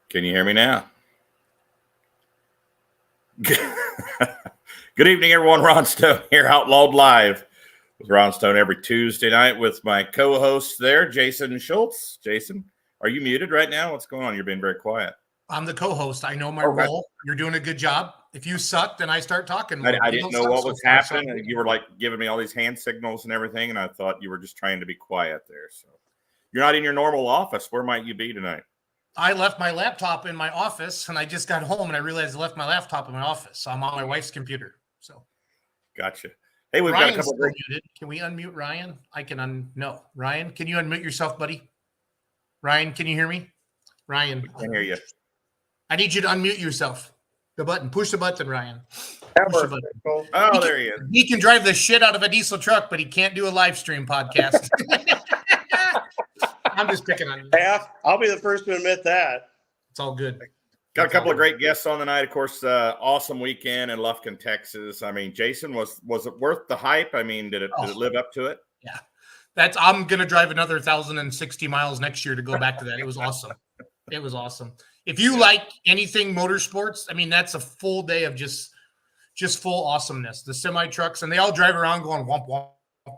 Can you hear me now? Good evening, everyone. Ron Stone here, Outlawed Live with Ron Stone every Tuesday night with my co-host there, Jason Schultz. Jason, are you muted right now? What's going on? You're being very quiet. I'm the co-host. I know my role. You're doing a good job. If you suck, then I start talking more. I didn't know what was happening. And you were like giving me all these hand signals and everything, and I thought you were just trying to be quiet there. So you're not in your normal office. Where might you be tonight? I left my laptop in my office, and I just got home, and I realized I left my laptop in my office. So I'm on my wife's computer. So, gotcha. Hey, we've Ryan's got a couple of muted. Can we unmute Ryan? I can no. Ryan, can you unmute yourself, buddy? Ryan, can you hear me? Ryan, I can hear you. I need you to unmute yourself. The button. Push the button, Ryan. Push the button. Oh, there he is. He can drive the shit out of a diesel truck, but he can't do a live stream podcast. I'm just picking on you. Hey, I'll be the first to admit that. It's all good. Got a couple of great guests on the night. Of course, awesome weekend in Lufkin, Texas. I mean, Jason, was it worth the hype? I mean, did it live up to it? Yeah. I'm going to drive another 1,060 miles next year to go back to that. It was awesome. It was awesome. If you like anything motorsports, I mean, that's a full day of just full awesomeness. The semi trucks, and they all drive around going womp womp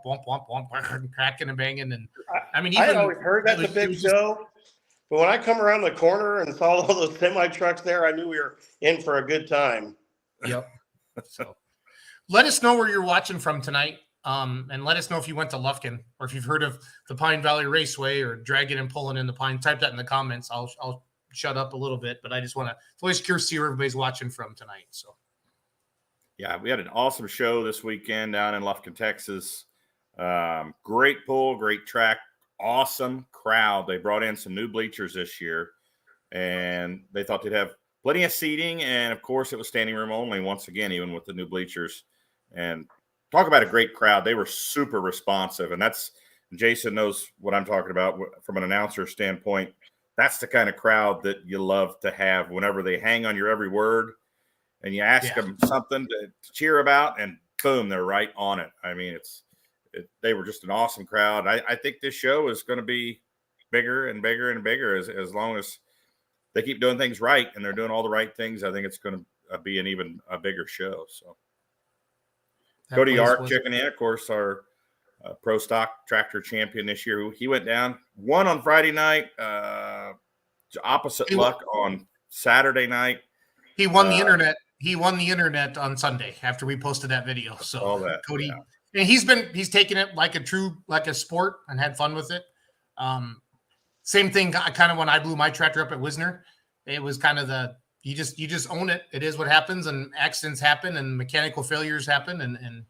womp womp womp, cracking and banging. And I mean, I always heard that's a big show, but when I come around the corner and saw all those semi trucks there, I knew we were in for a good time. Yep. So, let us know where you're watching from tonight, and let us know if you went to Lufkin or if you've heard of the Pine Valley Raceway or Draggin and Pullin in the Pine. Type that in the comments. I'll shut up a little bit, but I just want to. It's always curious to see where everybody's watching from tonight. So, yeah, we had an awesome show this weekend down in Lufkin, Texas. Great pull, great track, awesome crowd. They brought in some new bleachers this year, and they thought they'd have plenty of seating. And of course, it was standing room only once again, even with the new bleachers. And talk about a great crowd. They were super responsive, and that's Jason knows what I'm talking about from an announcer standpoint. That's the kind of crowd that you love to have whenever they hang on your every word and you ask them something to cheer about, and boom, they're right on it. I mean, they were just an awesome crowd. I think this show is going to be bigger and bigger and bigger as long as they keep doing things right and they're doing all the right things. I think it's going to be an even a bigger show. So Cody checking in, of course, our pro stock tractor champion this year. He went down, won on Friday night, opposite luck on Saturday night. He won the internet. He won the internet on Sunday after we posted that video. So Cody, and he's taken it like a sport and had fun with it. Same thing kind of when I blew my tractor up at Wisner. It was kind of you just own it. It is what happens, and accidents happen and mechanical failures happen.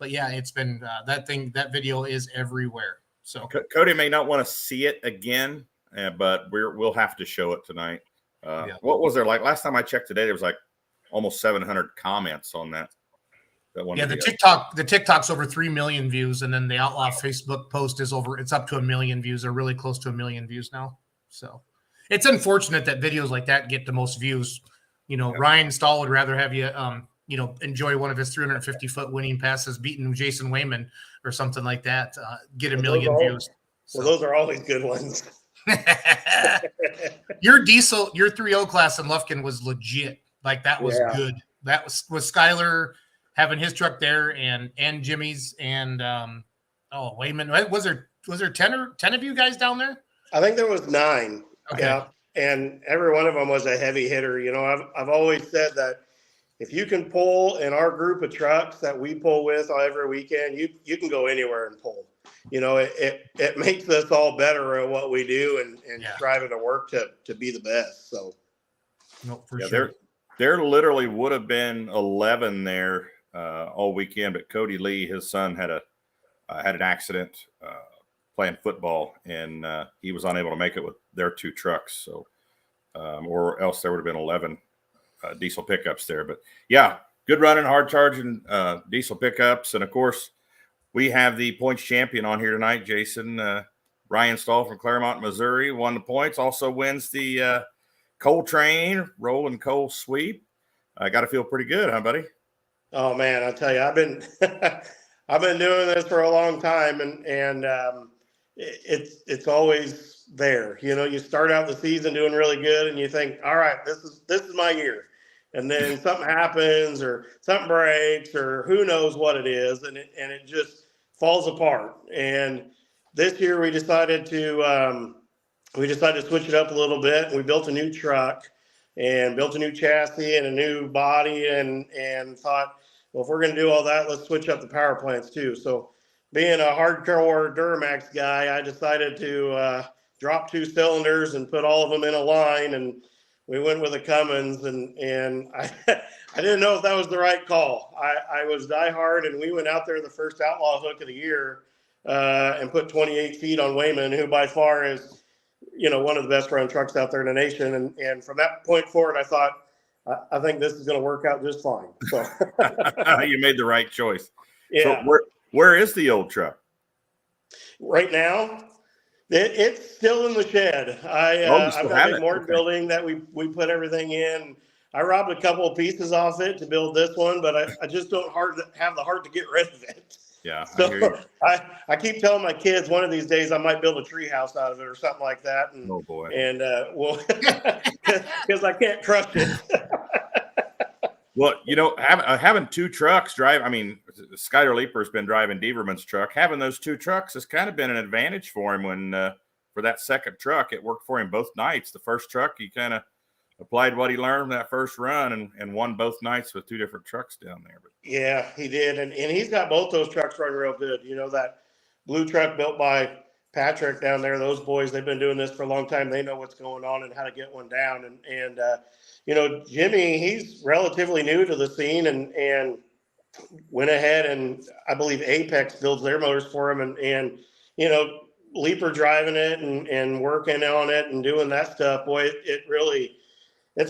But yeah, it's been that video is everywhere. So Cody may not want to see it again, but we'll have to show it tonight. What was there like last time I checked today? There was like almost 700 comments on that one. Yeah, the TikTok's over 3 million views, and then the Outlaw Facebook post it's up to 1 million views, or really close to 1 million views now. So it's unfortunate that videos like that get the most views. You know, Ryan Stahl would rather have you enjoy one of his 350-foot winning passes, beating Jason Wayman or something like that, get 1 million views. Well, those are always good ones. Your 3.0 class in Lufkin was legit. Like, that was good. That was Skyler having his truck there and Jimmy's and Wayman. Was there 10 of you guys down there? I think there was 9. Okay. Yeah. And every one of them was a heavy hitter. You know, I've always said that if you can pull in our group of trucks that we pull with every weekend, you can go anywhere and pull. You know, it makes us all better at what we do and striving to work to be the best. So, no, for sure. There literally would have been 11 there all weekend, but Cody Lee, his son, had an accident playing football, and he was unable to make it with their 2 trucks. So, or else there would have been 11 diesel pickups there. But yeah, good running, hard charging diesel pickups, and of course, we have the points champion on here tonight, Jason. Ryan Stahl from Claremont, Missouri, won the points. Also wins the coal train, rolling coal sweep. I got to feel pretty good, huh, buddy? Oh man, I tell you, I've been I've been doing this for a long time, and it's always there. You know, you start out the season doing really good and you think, all right, this is my year. And then something happens or something breaks or who knows what it is. And it just falls apart. And this year we decided to switch it up a little bit. We built a new truck and built a new chassis and a new body and thought, well, if we're going to do all that, let's switch up the power plants too. So being a hardcore Duramax guy, I decided to drop 2 cylinders and put all of them in a line. And we went with a Cummins and I didn't know if that was the right call. I was diehard and we went out there the first Outlaw hook of the year and put 28 feet on Wayman, who by far is, you know, one of the best run trucks out there in the nation. And from that point forward, I thought, I think this is going to work out just fine. So you made the right choice. Yeah. So where is the old truck? Right now, it's still in the shed. I've got a big Morton building that we put everything in. I robbed a couple of pieces off it to build this one, but I just don't have the heart to get rid of it. Yeah, so I keep telling my kids one of these days I might build a tree house out of it or something like that. And, oh boy! And well, because I can't crush it. Well, you know, having 2 trucks drive. I mean, Skyler Leaper's been driving Deaverman's truck. Having those 2 trucks has kind of been an advantage for him. When for that second truck, it worked for him both nights. The first truck, he kind of applied what he learned from that first run and won both nights with 2 different trucks down there. But yeah, he did. And he's got both those trucks running real good. You know, that blue truck built by Patrick down there, those boys, they've been doing this for a long time. They know what's going on and how to get one down. And you know, Jimmy, he's relatively new to the scene and went ahead and I believe Apex builds their motors for him. And you know, Leaper driving it and working on it and doing that stuff, boy, it's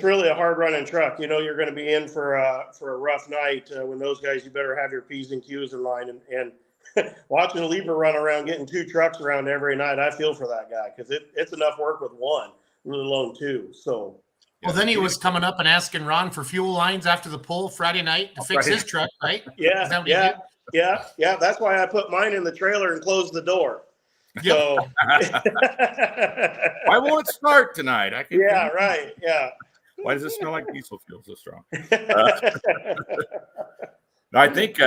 really a hard running truck. You know, you're going to be in for a rough night when those guys, you better have your P's and Q's in line. And watching Leaper run around, getting 2 trucks around every night, I feel for that guy because it's enough work with one, let alone 2. So. Well, then he was coming up and asking Ron for fuel lines after the pull Friday night to fix his truck, right? Yeah, yeah. That's why I put mine in the trailer and closed the door. So. Why won't it start tonight? Right. Yeah. Why does it smell like diesel fuel so strong? I think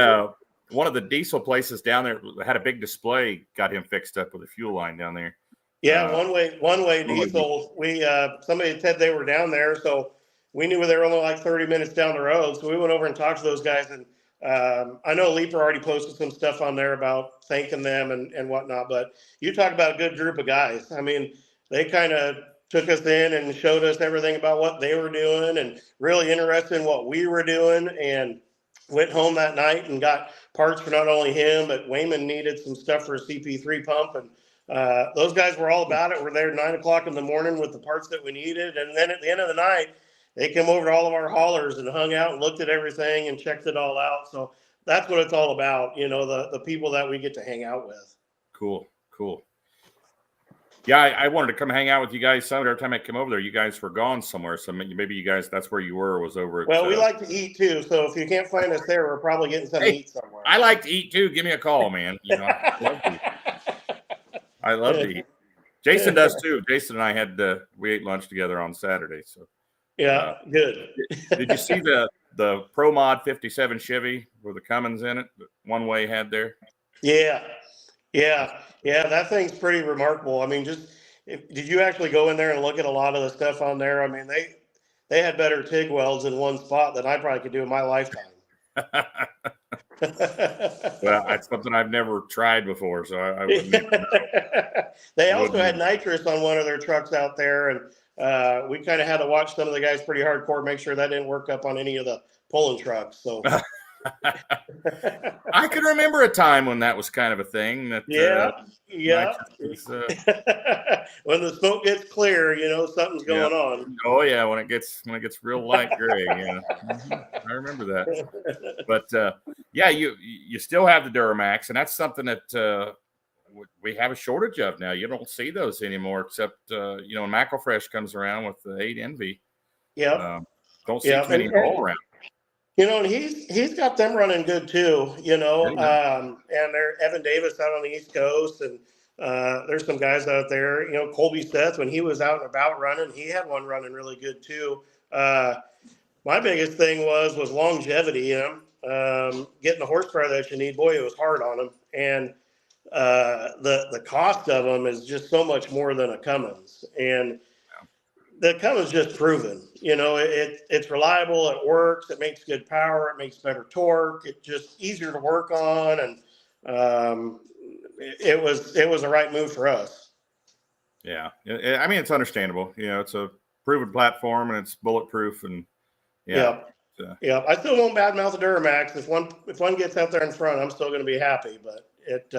one of the diesel places down there had a big display, got him fixed up with a fuel line down there. Yeah, one way diesel. We somebody said they were down there, so we knew they were only like 30 minutes down the road. So we went over and talked to those guys, and I know Leaper already posted some stuff on there about thanking them and whatnot. But you talk about a good group of guys. I mean, they kind of took us in and showed us everything about what they were doing and really interested in what we were doing. And went home that night and got parts for not only him, but Wayman needed some stuff for a CP3 pump. And those guys were all about it. We're there 9 o'clock in the morning with the parts that we needed. And then at the end of the night, they came over to all of our haulers and hung out and looked at everything and checked it all out. So that's what it's all about. You know, the people that we get to hang out with. Cool. Yeah, I wanted to come hang out with you guys some. Every time I came over there, you guys were gone somewhere. So maybe you guys, that's where you was over at. Well, we like to eat too. So if you can't find us there, we're probably getting something to eat somewhere. I like to eat too. Give me a call, man. You know, I love to eat. Jason does too. Jason and I we ate lunch together on Saturday. So yeah, good. Did you see the Pro Mod 57 Chevy with the Cummins in it that One Way had there? Yeah, that thing's pretty remarkable. I mean, did you actually go in there and look at a lot of the stuff on there? I mean, they had better TIG welds in one spot than I probably could do in my lifetime. Well, that's something I've never tried before, so I wouldn't. They also had nitrous on one of their trucks out there, and we kind of had to watch some of the guys pretty hardcore, make sure that didn't work up on any of the Pullin trucks. So. I can remember a time when that was kind of a thing. That when the smoke gets clear, you know something's going on. Oh yeah, when it gets real light gray. Yeah, I remember that. But yeah, you still have the Duramax, and that's something that we have a shortage of now. You don't see those anymore, except when Macklefresh comes around with the 8 Envy. Yeah, don't see too many all around. You know, and he's got them running good too, you know, and they're Evan Davis out on the East Coast and There's some guys out there, you know, Colby Seth, when he was out and about running, he had one running really good too. My biggest thing was longevity, you know, getting the horsepower that you need. Boy, it was hard on them. And the cost of them is just so much more than a Cummins. And the Cummins just proven, you know, it's reliable, it works, it makes good power, it makes better torque, it's just easier to work on, and it was the right move for us. Yeah, I mean, it's understandable. You know, it's a proven platform and it's bulletproof, and yeah. I still won't badmouth the Duramax. If one gets out there in front, I'm still going to be happy, but it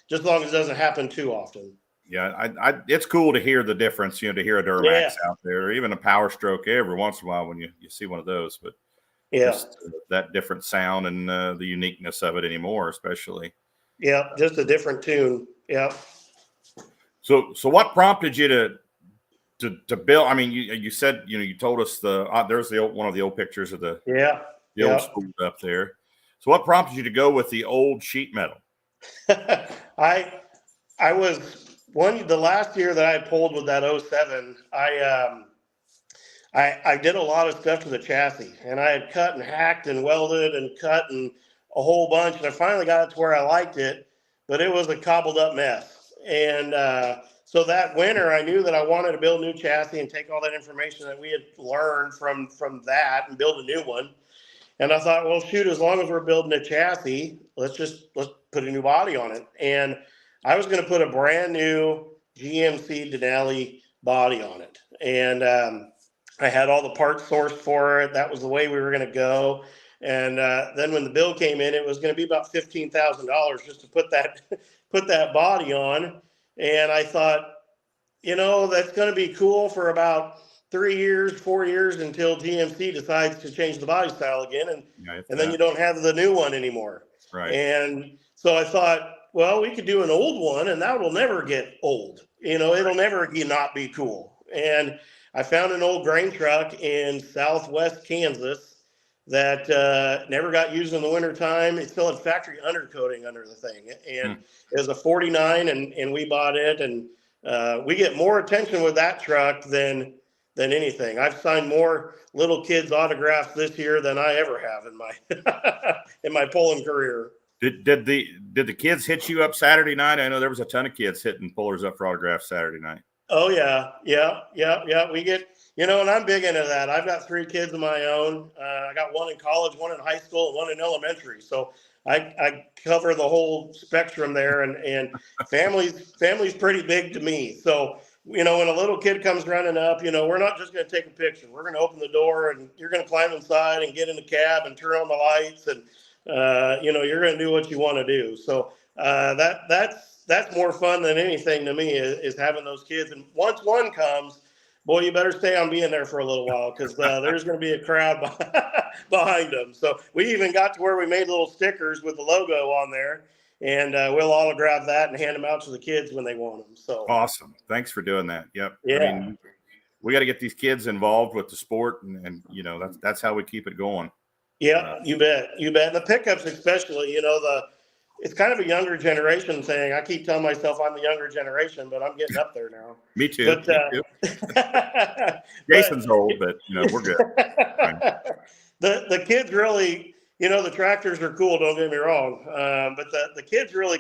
just as long as it doesn't happen too often. Yeah, it's cool to hear the difference, you know, to hear a Duramax out there, or even a Power Stroke every once in a while when you see one of those. But just that different sound and the uniqueness of it anymore, especially. Yeah, just a different tune. Yeah. So what prompted you to build? I mean, you said, you know, you told us there's one of the old pictures of the old school up there. So what prompted you to go with the old sheet metal? I was the last year that I pulled with that 07, I did a lot of stuff to the chassis, and I had cut and hacked and welded and cut and a whole bunch, and I finally got it to where I liked it, but it was a cobbled up mess. And so that winter, I knew that I wanted to build a new chassis and take all that information that we had learned from that and build a new one. And I thought, well, shoot, as long as we're building a chassis, let's put a new body on it. And I was going to put a brand new GMC Denali body on it. And I had all the parts sourced for it. That was the way we were going to go. And then when the bill came in, it was going to be about $15,000 just to put that body on. And I thought, you know, that's going to be cool for about 3 years, 4 years until GMC decides to change the body style again. And then you don't have the new one anymore. Right. And so I thought, well, we could do an old one and that will never get old. You know, it'll never not be cool. And I found an old grain truck in Southwest Kansas that never got used in the wintertime. It still had factory undercoating under the thing. And it was a 49 and we bought it. And we get more attention with that truck than anything. I've signed more little kids autographs this year than I ever have in my in my Pullin career. Did the kids hit you up Saturday night? I know there was a ton of kids hitting pullers up for autographs Saturday night. Oh yeah. We get, you know, and I'm big into that. I've got 3 kids of my own. I got one in college, one in high school, and one in elementary. So I cover the whole spectrum there, and family's pretty big to me. So, you know, when a little kid comes running up, you know, we're not just going to take a picture. We're going to open the door and you're going to climb inside and get in the cab and turn on the lights, and you know, you're going to do what you want to do. So that's more fun than anything to me is having those kids. And once one comes, boy, you better stay on being there for a little while, because there's going to be a crowd behind them. So we even got to where we made little stickers with the logo on there, and we'll autograph that and hand them out to the kids when they want them. So awesome. Thanks for doing that. Yep. Yeah. I mean, we got to get these kids involved with the sport, and you know, that's how we keep it going. Yeah, you bet. And the pickups especially, you know, it's kind of a younger generation thing. I keep telling myself I'm the younger generation, but I'm getting up there now. Me too. Jason's old, but you know, we're good. The kids really, you know, the tractors are cool, don't get me wrong. But the kids really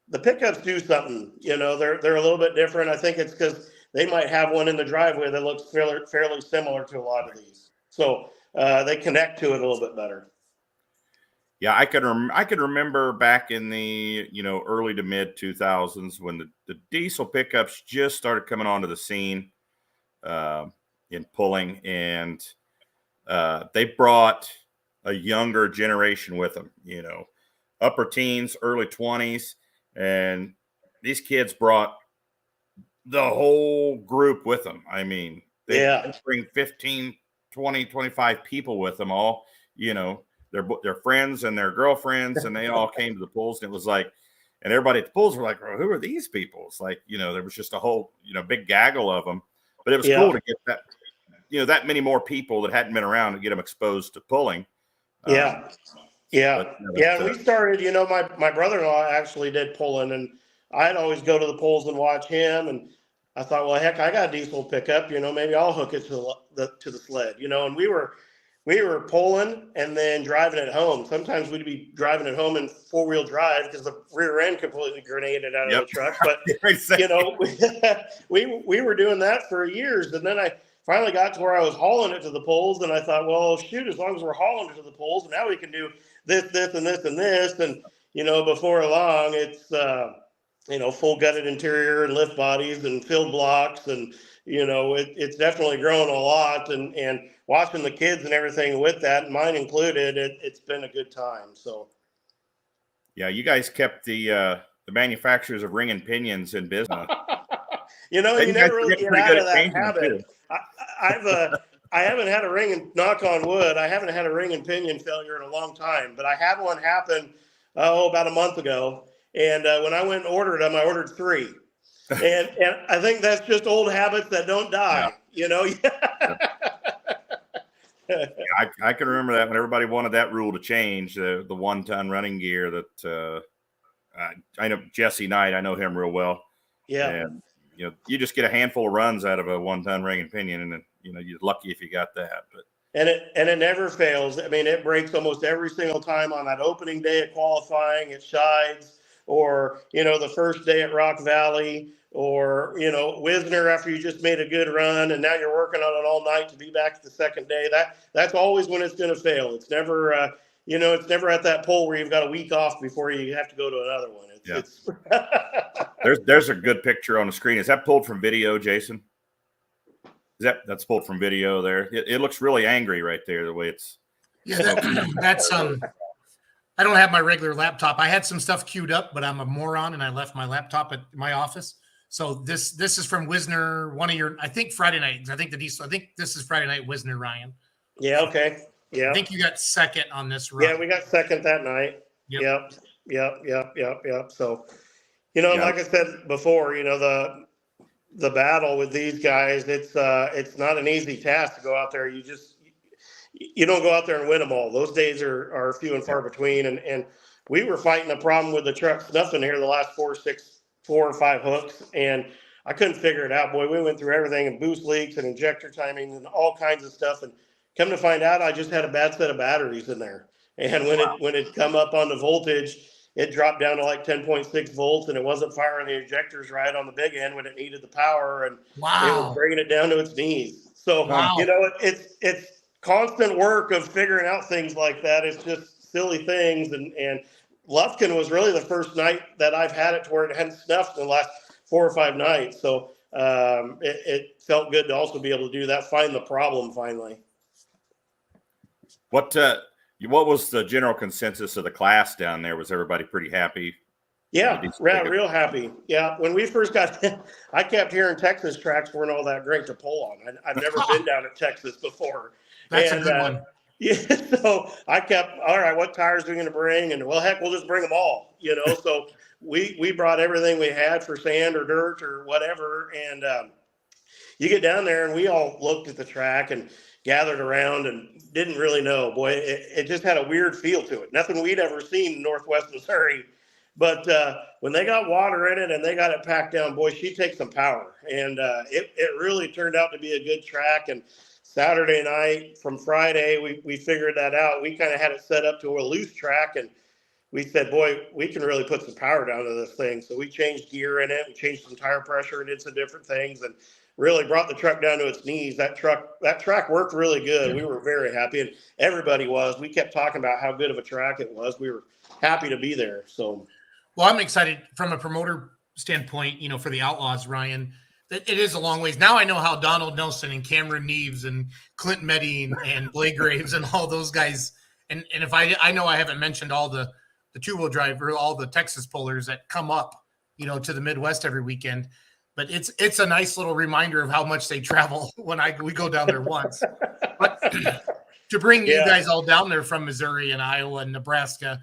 the pickups do something, you know, they're a little bit different. I think it's because they might have one in the driveway that looks fairly similar to a lot of these. So they connect to it a little bit better. Yeah, I could remember back in the, you know, early to mid 2000s when the diesel pickups just started coming onto the scene in pulling, and they brought a younger generation with them, you know, upper teens, early 20s, and these kids brought the whole group with them. I mean, they bring 15, 20, 25 people with them, all, you know, their friends and their girlfriends, and they all came to the pulls, and it was like, and everybody at the pulls were like, well, who are these people? It's like, you know, there was just a whole, you know, big gaggle of them, but it was cool to get that, you know, that many more people that hadn't been around to get them exposed to pulling. And we started, you know, my brother-in-law actually did Pullin, and I'd always go to the polls and watch him. And I thought, well, heck, I got a diesel pickup, maybe I'll hook it to the sled, and we were pulling and then driving it home. Sometimes we'd be driving it home in 4-wheel drive because the rear end completely grenaded out of the truck. But, we were doing that for years. And then I finally got to where I was hauling it to the polls. And I thought, well, shoot, as long as we're hauling it to the polls, now we can do this, and this, and this. And, before long, it's, full gutted interior and lift bodies and filled blocks. And, it's definitely grown a lot, and watching the kids and everything with that, mine included, it's been a good time. So, yeah, you guys kept the manufacturers of ring and pinions in business. You never really get out of that habit. I haven't had a ring, and knock on wood, I haven't had a ring and pinion failure in a long time, but I had one happen about a month ago. And when I went and ordered them, I ordered 3. And I think that's just old habits that don't die, I can remember that when everybody wanted that rule to change, the 1-ton running gear that I know Jesse Knight, I know him real well. Yeah. And, you just get a handful of runs out of a 1-ton ring and pinion, and you're lucky if you got that. But it never fails. I mean, it breaks almost every single time on that opening day of qualifying. It shides, or, the first day at Rock Valley, or, Wisner after you just made a good run and now you're working on it all night to be back the second day. That's always when it's going to fail. It's never, it's never at that pole where you've got a week off before you have to go to another one. There's a good picture on the screen. Is that pulled from video, Jason? That's pulled from video there? It looks really angry right there, the way it's. Yeah, that's I don't have my regular laptop. I had some stuff queued up, but I'm a moron and I left my laptop at my office. So this is from Wisner, one of your, I think Friday night. I think this is Friday night, Wisner, Ryan. Yeah. Okay. Yeah. I think you got second on this run. Yeah, we got second that night. Yep. So, like I said before, the battle with these guys, it's not an easy task to go out there. You don't go out there and win them all. Those days are few and far between. And we were fighting a problem with the truck snuffing here the last 4 or 5 hooks, and I couldn't figure it out. Boy, we went through everything, and boost leaks and injector timing and all kinds of stuff. And come to find out, I just had a bad set of batteries in there. And when it come up on the voltage, it dropped down to like 10.6 volts, and it wasn't firing the injectors right on the big end when it needed the power, and it was bringing it down to its knees. So, it's constant work of figuring out things like that. It's just silly things. And Lufkin was really the first night that I've had it to where it hadn't snuffed in the last 4 or 5 nights. So it felt good to also be able to do that, find the problem finally. What was the general consensus of the class down there? Was everybody pretty happy? Yeah, real happy. Yeah, when we first got I kept hearing Texas tracks weren't all that great to pull on. I've never been down to Texas before. That's a good one. Yeah, so I kept, all right, what tires are we going to bring? And well, heck, we'll just bring them all, So we brought everything we had for sand or dirt or whatever. And you get down there, and we all looked at the track and gathered around and didn't really know. Boy, it just had a weird feel to it. Nothing we'd ever seen in Northwest Missouri. But when they got water in it and they got it packed down, boy, she takes some power. And it really turned out to be a good track. And Saturday night from Friday, we figured that out. We kind of had it set up to a loose track, and we said, boy, we can really put some power down to this thing. So we changed gear in it, we changed some tire pressure, and did some different things, and really brought the truck down to its knees. That track worked really good. We were very happy, and everybody was. We kept talking about how good of a track it was. We were happy to be there. So, well, I'm excited from a promoter standpoint, for the Outlaws, Ryan. It is a long ways. Now I know how Donald Nelson and Cameron Neves and Clint Medding and Blake Graves and all those guys. And if I know I haven't mentioned all the two-wheel drive or all the Texas pullers that come up, to the Midwest every weekend. But it's a nice little reminder of how much they travel when we go down there once. But to bring you guys all down there from Missouri and Iowa and Nebraska,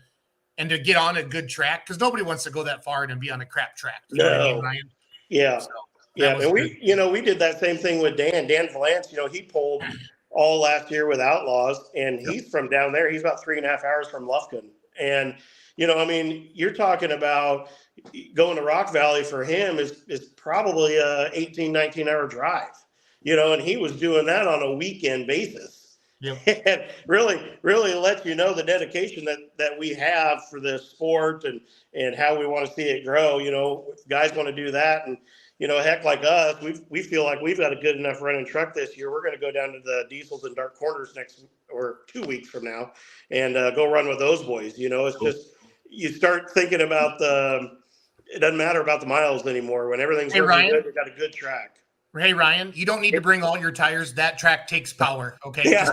and to get on a good track, because nobody wants to go that far and be on a crap track. You know what I mean, Ryan? Yeah. So, yeah, and we did that same thing with Dan Valance. He pulled all last year with Outlaws, and he's from down there. He's about 3.5 hours from Lufkin. And, you're talking about going to Rock Valley for him is probably a 18, 19-hour drive, and he was doing that on a weekend basis. Yep. And really lets you know the dedication that we have for this sport and how we want to see it grow. Guys want to do that, and heck, like us, we feel like we've got a good enough running truck this year. We're going to go down to the Diesels and Dark Corners next or 2 weeks from now, and go run with those boys. It's just you start thinking about it doesn't matter about the miles anymore when everything's working good. We've got a good track. Hey, Ryan, you don't need to bring all your tires. That track takes power. Okay. Yeah.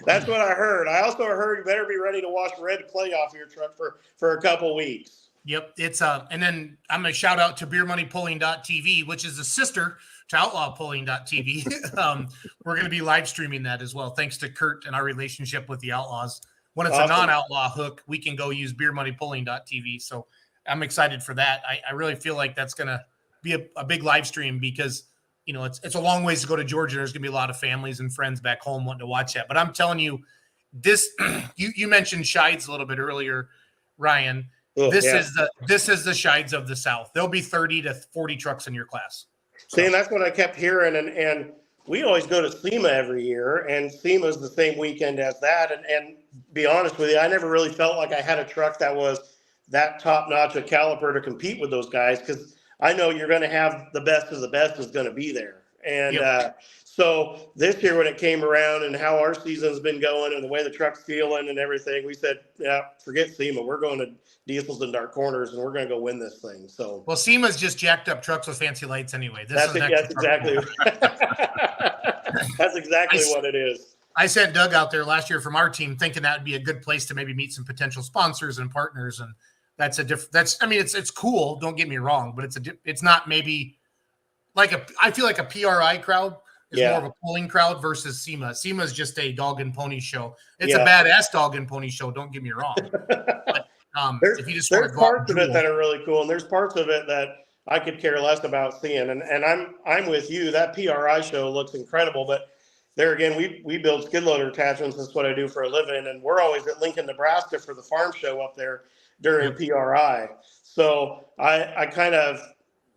That's what I heard. I also heard you better be ready to wash red clay off your truck for a couple weeks. Yep. It's and then I'm going to shout out to beermoneypulling.tv, which is a sister to outlawpulling.tv. We're going to be live streaming that as well. Thanks to Kurt and our relationship with the Outlaws. When it's awesome. A non-outlaw hook, we can go use beermoneypulling.tv. So I'm excited for that. I really feel like that's going to be a big live stream because, it's a long ways to go to Georgia. There's going to be a lot of families and friends back home wanting to watch that. But I'm telling you, this, you mentioned Shides a little bit earlier, Ryan. This is the Shides of the South. There'll be 30 to 40 trucks in your class. See, and that's what I kept hearing. And we always go to SEMA every year, and SEMA's the same weekend as that. And be honest with you, I never really felt like I had a truck that was that top-notch a caliper to compete with those guys, because I know you're going to have the best of the best is going to be there. And so this year when it came around and how our season's been going and the way the truck's feeling and everything, we said, yeah, forget SEMA. We're going to Diesels and Dark Corners, and we're going to go win this thing. So, well, SEMA's just jacked up trucks with fancy lights anyway. That's exactly that's exactly what it is. I sent Doug out there last year from our team thinking that would be a good place to maybe meet some potential sponsors and partners. And that's it's cool. Don't get me wrong, but it's not maybe like I feel like a PRI crowd is more of a pulling crowd versus SEMA. SEMA is just a dog and pony show. It's a badass dog and pony show. Don't get me wrong. But if you just there's parts of it that are really cool, and there's parts of it that I could care less about seeing. And I'm with you. That PRI show looks incredible, but there again, we build skid loader attachments. That's what I do for a living, and we're always at Lincoln, Nebraska for the farm show up there during PRI. So I kind of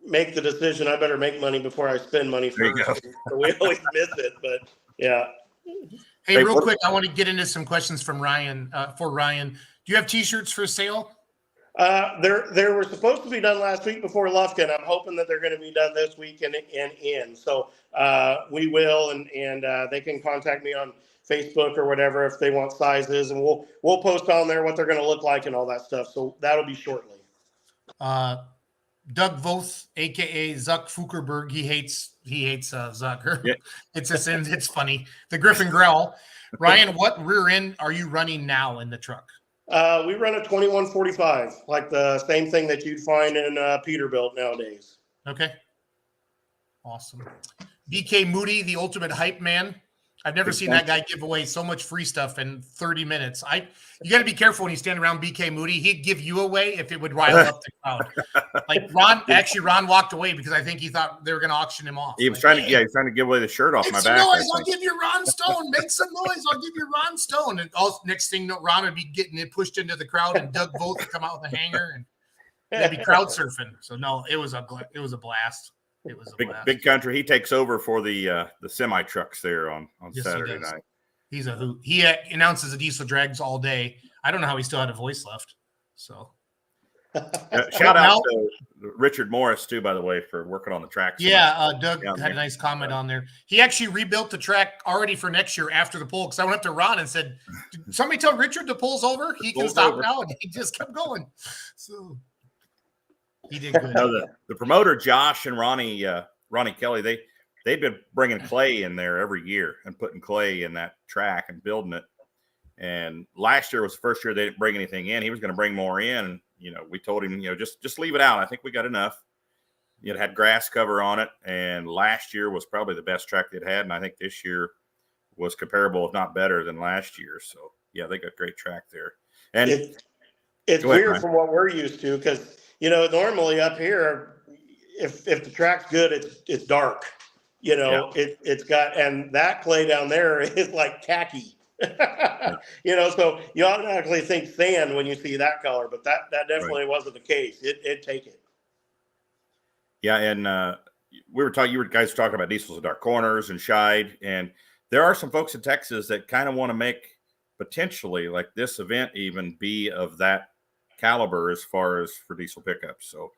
make the decision I better make money before I spend money first. So we always miss it, but yeah. Hey, real quick, I want to get into some questions from Ryan. For Ryan, do you have T-shirts for sale? They were supposed to be done last week before Lufkin. I'm hoping that they're going to be done this week and in. So we will, and they can contact me on Facebook or whatever if they want sizes, and we'll post on there what they're going to look like and all that stuff. So that'll be shortly. Doug Voth, aka Zuck Fukerberg, he hates Zucker. Yeah. It's funny. The Griffin Growl. Ryan, what rear end are you running now in the truck? We run a 2145, like the same thing that you'd find in Peterbilt nowadays. Okay. Awesome. BK Moody, the ultimate hype man. I've never seen that guy give away so much free stuff in 30 minutes. You got to be careful when you stand around BK Moody. He'd give you away if it would rile up the crowd. Like Ron walked away because I think he thought they were going to auction him off. He was trying to give away the shirt off my back. Noise, I'll give you Ron Stone. Make some noise. I'll give you Ron Stone. And next thing, Ron would be getting it pushed into the crowd, and Doug Voth would come out with a hanger, and they'd be crowd surfing. So no, it was a blast. It was a big country. He takes over for the semi trucks there on Saturday night. He's a hoot. He announces the diesel drags all day. I don't know how he still had a voice left. So shout out to Richard Morris too, by the way, for working on the track. Doug had a nice comment on there. He actually rebuilt the track already for next year after the pull, because I went up to Ron and said, "Did somebody tell Richard the pull's over? He can stop now," and he just kept going. So he did good. The promoter Josh and Ronnie Kelly, they've been bringing clay in there every year and putting clay in that track and building it. And last year was the first year they didn't bring anything in. He was going to bring more in. And, we told him, just leave it out. I think we got enough. It had grass cover on it. And last year was probably the best track they'd had. And I think this year was comparable, if not better than last year. So yeah, they got great track there. And it's weird from what we're used to, because normally up here, if the track's good, it's dark. It's got, and that clay down there is like khaki. So you automatically think sand when you see that color, but that definitely wasn't the case. It'd take it. Yeah, and you guys were talking about diesels in dark corners and shied, and there are some folks in Texas that kind of want to make potentially like this event even be of that caliber as far as for diesel pickups. So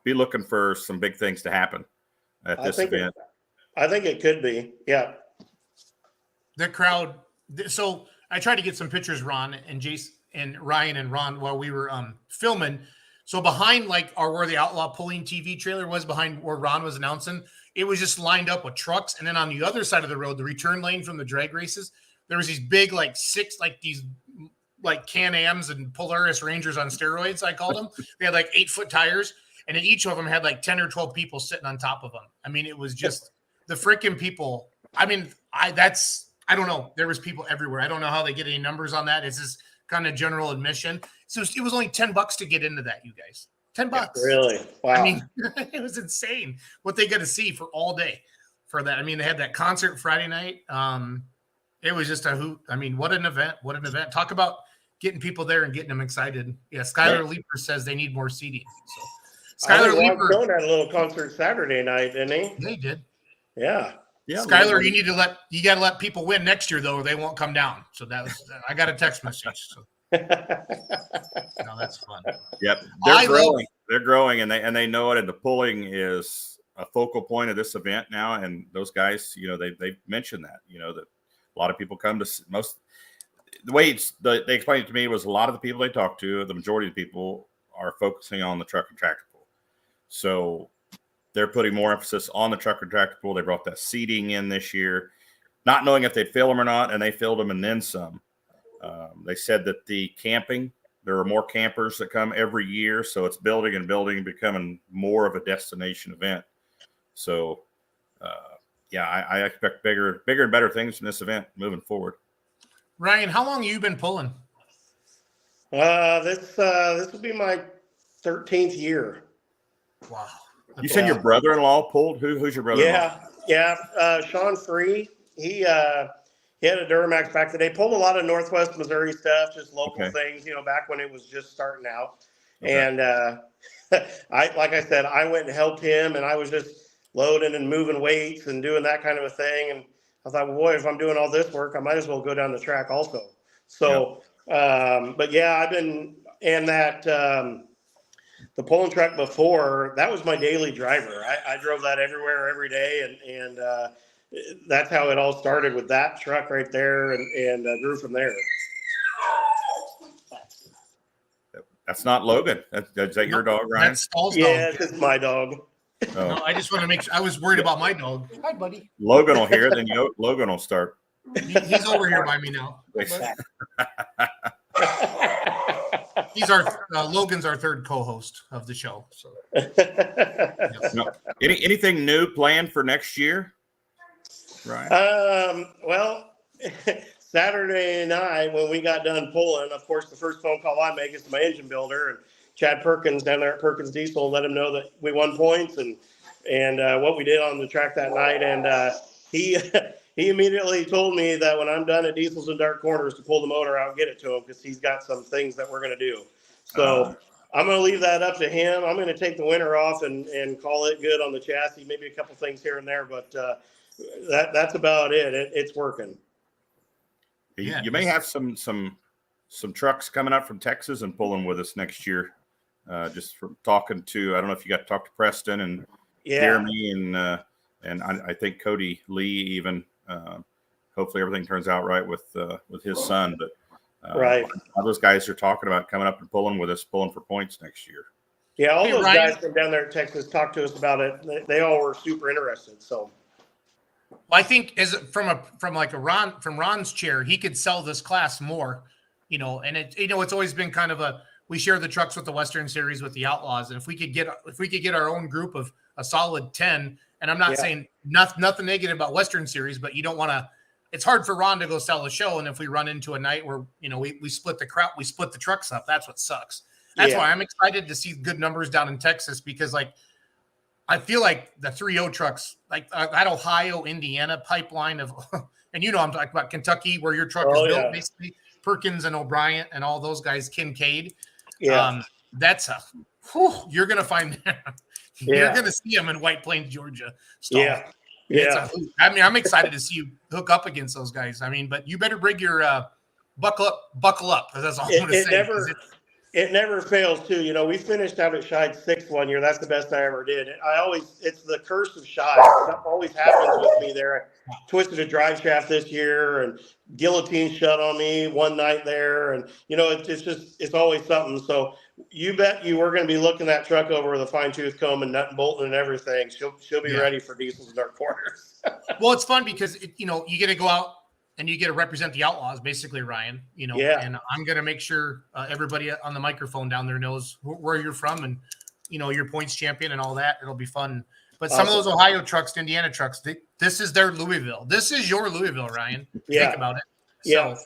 be looking for some big things to happen at this event. I think it could be. Yeah. The crowd. So I tried to get some pictures, Ron and Jason and Ryan and Ron, while we were filming. So behind where the Outlaw Pullin TV trailer was, behind where Ron was announcing, it was just lined up with trucks. And then on the other side of the road, the return lane from the drag races, there was these big these Can-Ams and Polaris Rangers on steroids, I called them. They had 8-foot tires, and then each of them had 10 or 12 people sitting on top of them. I mean, it was just the freaking people. I mean, I don't know. There was people everywhere. I don't know how they get any numbers on that. It's just kind of general admission. So it was only $10 to get into that, you guys. $10. Really? Wow. I mean, it was insane what they got to see for all day for that. I mean, they had that concert Friday night. It was just a hoot. I mean, what an event. What an event. Talk about getting people there and getting them excited. Yeah, Skylar Leeper says they need more seating. So Skylar Leeper had a little concert Saturday night, didn't he? They did. Yeah. Yeah, Skylar, you got to let people win next year though, or they won't come down. So I got a text message. So. No, that's fun. Yep, they're growing. They're growing, and they know it. And the pulling is a focal point of this event now. And those guys, they mentioned that. That a lot of people come to most. The way they explained it to me was a lot of the people they talked to, the majority of the people are focusing on the truck and tractor pull. So they're putting more emphasis on the truck and tractor pull. They brought that seating in this year, not knowing if they'd fill them or not, and they filled them and then some. They said that the camping, there are more campers that come every year, so it's building and becoming more of a destination event. So, I expect bigger and better things from this event moving forward. Ryan, how long have you been pulling? This will be my 13th year. Wow. You said your brother-in-law pulled? Who's your brother-in-law? Yeah. Sean Free. He had a Duramax back then. They pulled a lot of Northwest Missouri stuff, just local things, back when it was just starting out. Okay. And like I said, I went and helped him, and I was just loading and moving weights and doing that kind of a thing. And I thought, well, boy, if I'm doing all this work, I might as well go down the track also. So, but yeah, I've been in that the pulling truck before. That was my daily driver. I drove that everywhere, every day, and that's how it all started with that truck right there, and grew from there. That's not Logan. Is that your dog, Ryan? That's Stahl's dog. Yeah, it's my dog. Oh. No, I just want to make sure. I was worried about my dog. Hi, buddy. Logan will hear it, then Logan will start. He's over here by me now. He's Logan's our third co-host of the show. So, no. Anything new planned for next year? Right. Well, Saturday night when we got done pulling, of course, the first phone call I make is to my engine builder and Chad Perkins down there at Perkins Diesel, let him know that we won points and what we did on the track that night. And he immediately told me that when I'm done at Diesels and Dark Corners to pull the motor out and get it to him, because he's got some things that we're going to do. So I'm going to leave that up to him. I'm going to take the winter off and call it good on the chassis, maybe a couple things here and there, but that's about it. It's working. You may have some trucks coming up from Texas and pulling with us next year. Just from talking to, I don't know if you got to talk to Preston and Jeremy and I think Cody Lee even. Hopefully everything turns out right with his son. But right, all those guys are talking about coming up and pulling with us, pulling for points next year. Yeah, all those guys from down there in Texas talked to us about it. They all were super interested. So. Well, I think from Ron's chair, he could sell this class more, and it's always been kind of we share the trucks with the Western Series with the Outlaws, and if we could get our own group of a solid 10, and I'm not saying nothing negative about Western Series, but you don't want to. It's hard for Ron to go sell a show, and if we run into a night where we split the crowd, we split the trucks up. That's what sucks. That's why I'm excited to see good numbers down in Texas, because I feel like the 3.0 trucks, like that Ohio, Indiana pipeline and I'm talking about Kentucky, where your truck is built, basically Perkins and O'Brien and all those guys, Kincaid. Yeah. That's you're going to find you're going to see them in White Plains, Georgia. Stahl. Yeah. Yeah. I mean, I'm excited to see you hook up against those guys. I mean, but you better bring your buckle up. That's all I'm going to say. It never fails too. We finished out at Shide's 6th one year. That's the best I ever did. It's the curse of Shide. That always happens with me there. I twisted a drive shaft this year and guillotine shut on me one night there. And, it's always something. So you bet you we're going to be looking that truck over with a fine tooth comb and nut and bolting and everything. She'll be ready for diesels in dark corners. Well, it's fun because, you get to go out and you get to represent the Outlaws, basically, Ryan. And I'm going to make sure everybody on the microphone down there knows where you're from and, your points champion and all that. It'll be fun. But some of those Ohio trucks, Indiana trucks, this is their Louisville. This is your Louisville, Ryan. Think about it. Yeah.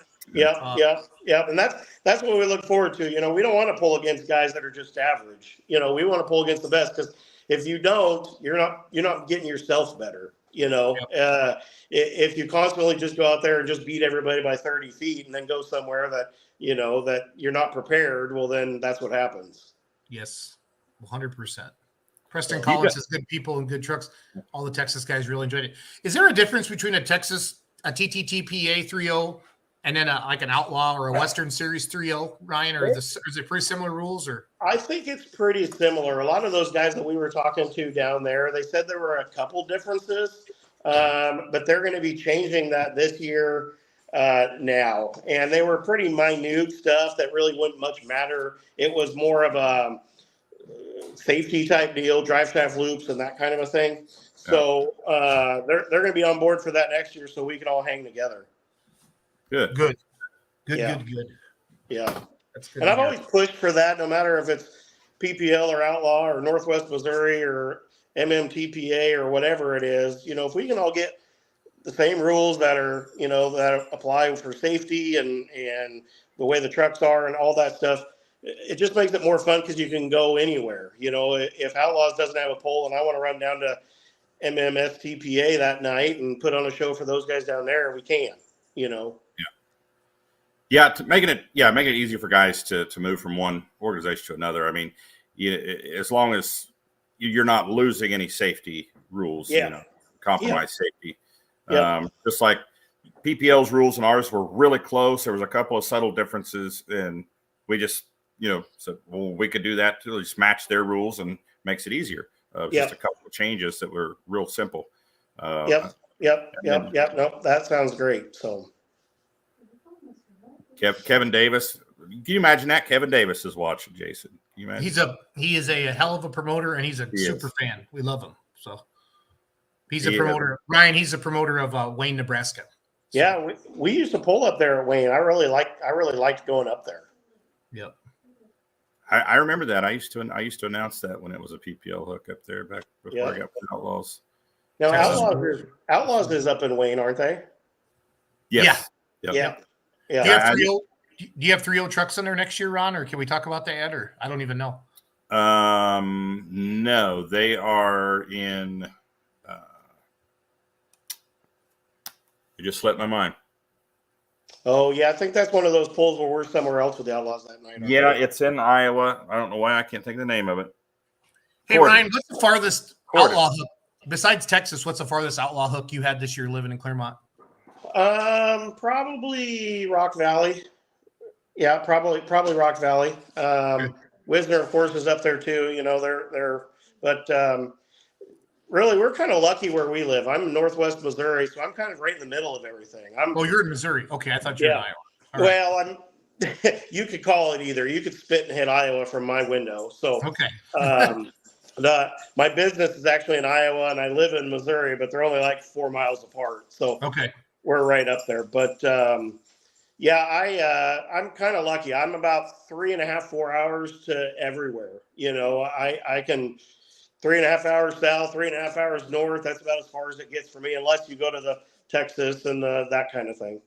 And that's what we look forward to. We don't want to pull against guys that are just average. We want to pull against the best, because if you don't, you're not getting yourself better. If you constantly just go out there and just beat everybody by 30 feet and then go somewhere that you're not prepared, well, then that's what happens. Yes, 100%. Preston Collins has good people and good trucks. All the Texas guys really enjoyed it. Is there a difference between a TTTPA 3.0 and then an Outlaw or a Western Series 3.0, Ryan? Or is it pretty similar rules? Or I think it's pretty similar. A lot of those guys that we were talking to down there, they said there were a couple differences, but they're going to be changing that this year now. And they were pretty minute stuff that really wouldn't much matter. It was more of a safety type deal, drive shaft loops and that kind of a thing. So they're going to be on board for that next year, so we can all hang together. Good. Yeah. That's good. And I've always pushed for that, no matter if it's PPL or Outlaw or Northwest Missouri or MMTPA or whatever it is. If we can all get the same rules that are, that apply for safety and the way the trucks are and all that stuff, it just makes it more fun because you can go anywhere. If Outlaws doesn't have a pole and I want to run down to MMSTPA that night and put on a show for those guys down there, we can. Yeah, making it easier for guys to move from one organization to another. I mean, as long as you're not losing any safety rules, compromise safety. Just like PPL's rules and ours were really close. There was a couple of subtle differences, and we just said, well, we could do that to just match their rules and makes it easier. Just a couple of changes that were real simple. Yep. No, that sounds great. So. Kevin Davis. Can you imagine that? Kevin Davis is watching, Jason. Can you imagine? He is a hell of a promoter, and he's a super fan. We love him. So he's a promoter. Ryan, he's a promoter of Wayne, Nebraska. So. Yeah, we used to pull up there at Wayne. I really liked going up there. Yep. I remember that. I used to announce that when it was a PPL hook up there back before I got with Outlaws. Now Outlaws is up in Wayne, aren't they? Yes. Yeah. Do you have 3.0 trucks in there next year, Ron, or can we talk about that? Or I don't even know. No, they are in. It just slipped my mind. Oh yeah, I think that's one of those polls where we're somewhere else with the Outlaws that night. Yeah, it's in Iowa. I don't know why I can't think of the name of it. Hey Ryan, what's the farthest Outlaw hook besides Texas? What's the farthest Outlaw hook you had this year living in Claremont? Probably Rock Valley. Yeah, probably Rock Valley. Wisner, of course, is up there too. But really, we're kind of lucky where we live. I'm in Northwest Missouri, so I'm kind of right in the middle of everything. You're in Missouri. Okay, I thought you were in Iowa. Well, you could call it either. You could spit and hit Iowa from my window. So okay. My business is actually in Iowa, and I live in Missouri, but they're only like 4 miles apart. So okay. We're right up there. But I'm kind of lucky. I'm about 3.5, 4 hours to everywhere. I can 3.5 hours south, 3.5 hours north. That's about as far as it gets for me, unless you go to the Texas and that kind of thing.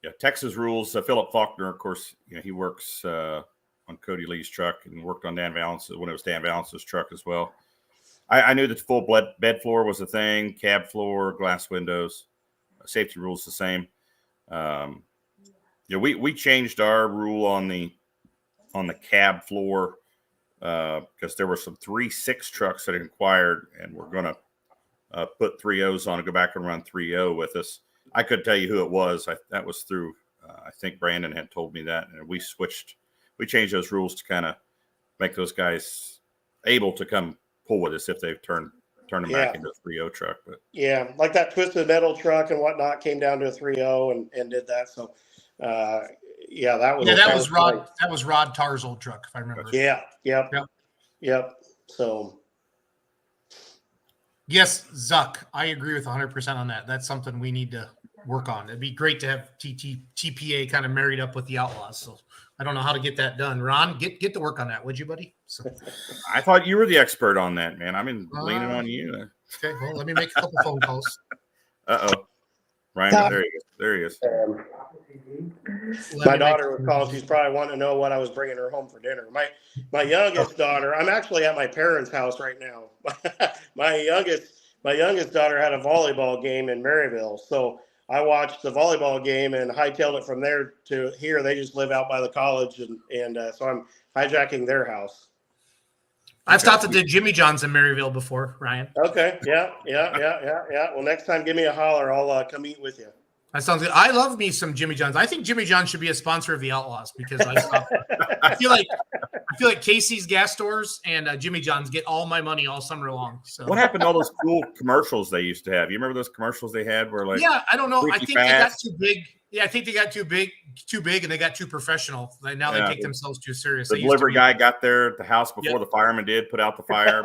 Yeah, Texas rules. Philip Faulkner, of course, he works on Cody Lee's truck and worked on Dan Valence's when it was Dan Valence's truck as well. I knew that full bed floor was a thing, cab floor, glass windows. safety rules the same. We changed our rule on the cab floor because there were some 3.6 trucks that inquired, and we're going to put 3.0s on and go back and run 3.0 with us. I couldn't tell you who it was. That was through, I think Brandon had told me that, and we changed those rules to kind of make those guys able to come pull with us if they've turned them back into a 3.0 truck. But yeah, like that twisted metal truck and whatnot came down to a 3.0 and did that. So that was Rod. Nice. That was Rod Tarr's old truck, if I remember. Yeah. Yep. So yes, Zuck, I agree with 100% on that. That's something we need to work on. It'd be great to have TPA kind of married up with the Outlaws. So I don't know how to get that done. Ron, get to work on that, would you, buddy? So I thought you were the expert on that, man. I've been leaning on you. Okay, well, let me make a couple phone calls. Ryan, there he is. My daughter was calling. She's probably wanting to know what I was bringing her home for dinner. My youngest daughter, I'm actually at my parents' house right now. My youngest daughter had a volleyball game in Maryville, so I watched the volleyball game and hightailed it from there to here. They just live out by the college, and so I'm hijacking their house. I've stopped at the Jimmy John's in Maryville before, Ryan. Okay, yeah. Well, next time, give me a holler. I'll come eat with you. That sounds good. I love me some Jimmy John's. I think Jimmy John's should be a sponsor of the Outlaws because I feel like Casey's gas stores and Jimmy John's get all my money all summer long. So what happened to all those cool commercials they used to have? You remember those commercials they had where I don't know. I think they got too big. Yeah, I think they got too big, and they got too professional. Now they take themselves too serious. The delivery guy got there at the house before the fireman did, put out the fire.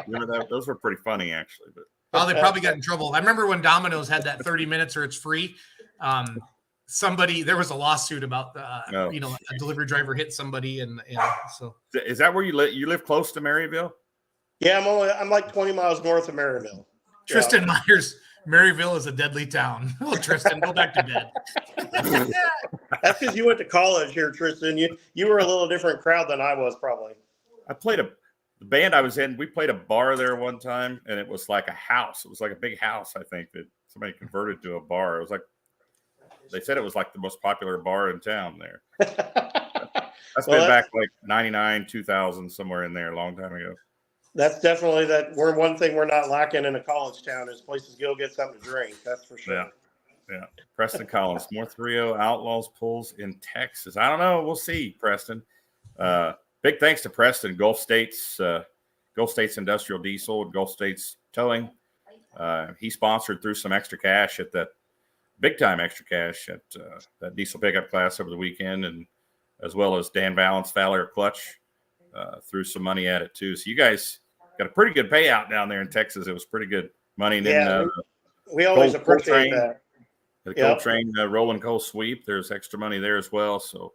Remember that? Those were pretty funny, actually. But they probably got in trouble. I remember when Domino's had that 30 minutes or it's free. There was a lawsuit about a delivery driver hit somebody, and so. Is that where you live? You live close to Maryville? Yeah, I'm like 20 miles north of Maryville. Tristan Myers. Maryville is a deadly town. Oh, Tristan, go back to bed. That's because you went to college here, Tristan. You were a little different crowd than I was, probably. I played the band I was in. We played a bar there one time, and it was like a house. It was like a big house, I think, that somebody converted to a bar. It was like they said it was like the most popular bar in town there. That's been back like 99, 2000, somewhere in there, a long time ago. That's definitely one thing we're not lacking in a college town is places to go get something to drink. That's for sure. Yeah. Preston Collins, more 3.0 Outlaws pulls in Texas. I don't know. We'll see, Preston. Big thanks to Preston, Gulf States Industrial Diesel and Gulf States Towing. He sponsored through some extra cash at that big time extra cash at that diesel pickup class over the weekend, and as well as Dan Valance, Fowler Clutch. Threw some money at it too. So you guys got a pretty good payout down there in Texas. It was pretty good money. And then, we always appreciate that. The coal train rolling coal sweep. There's extra money there as well. So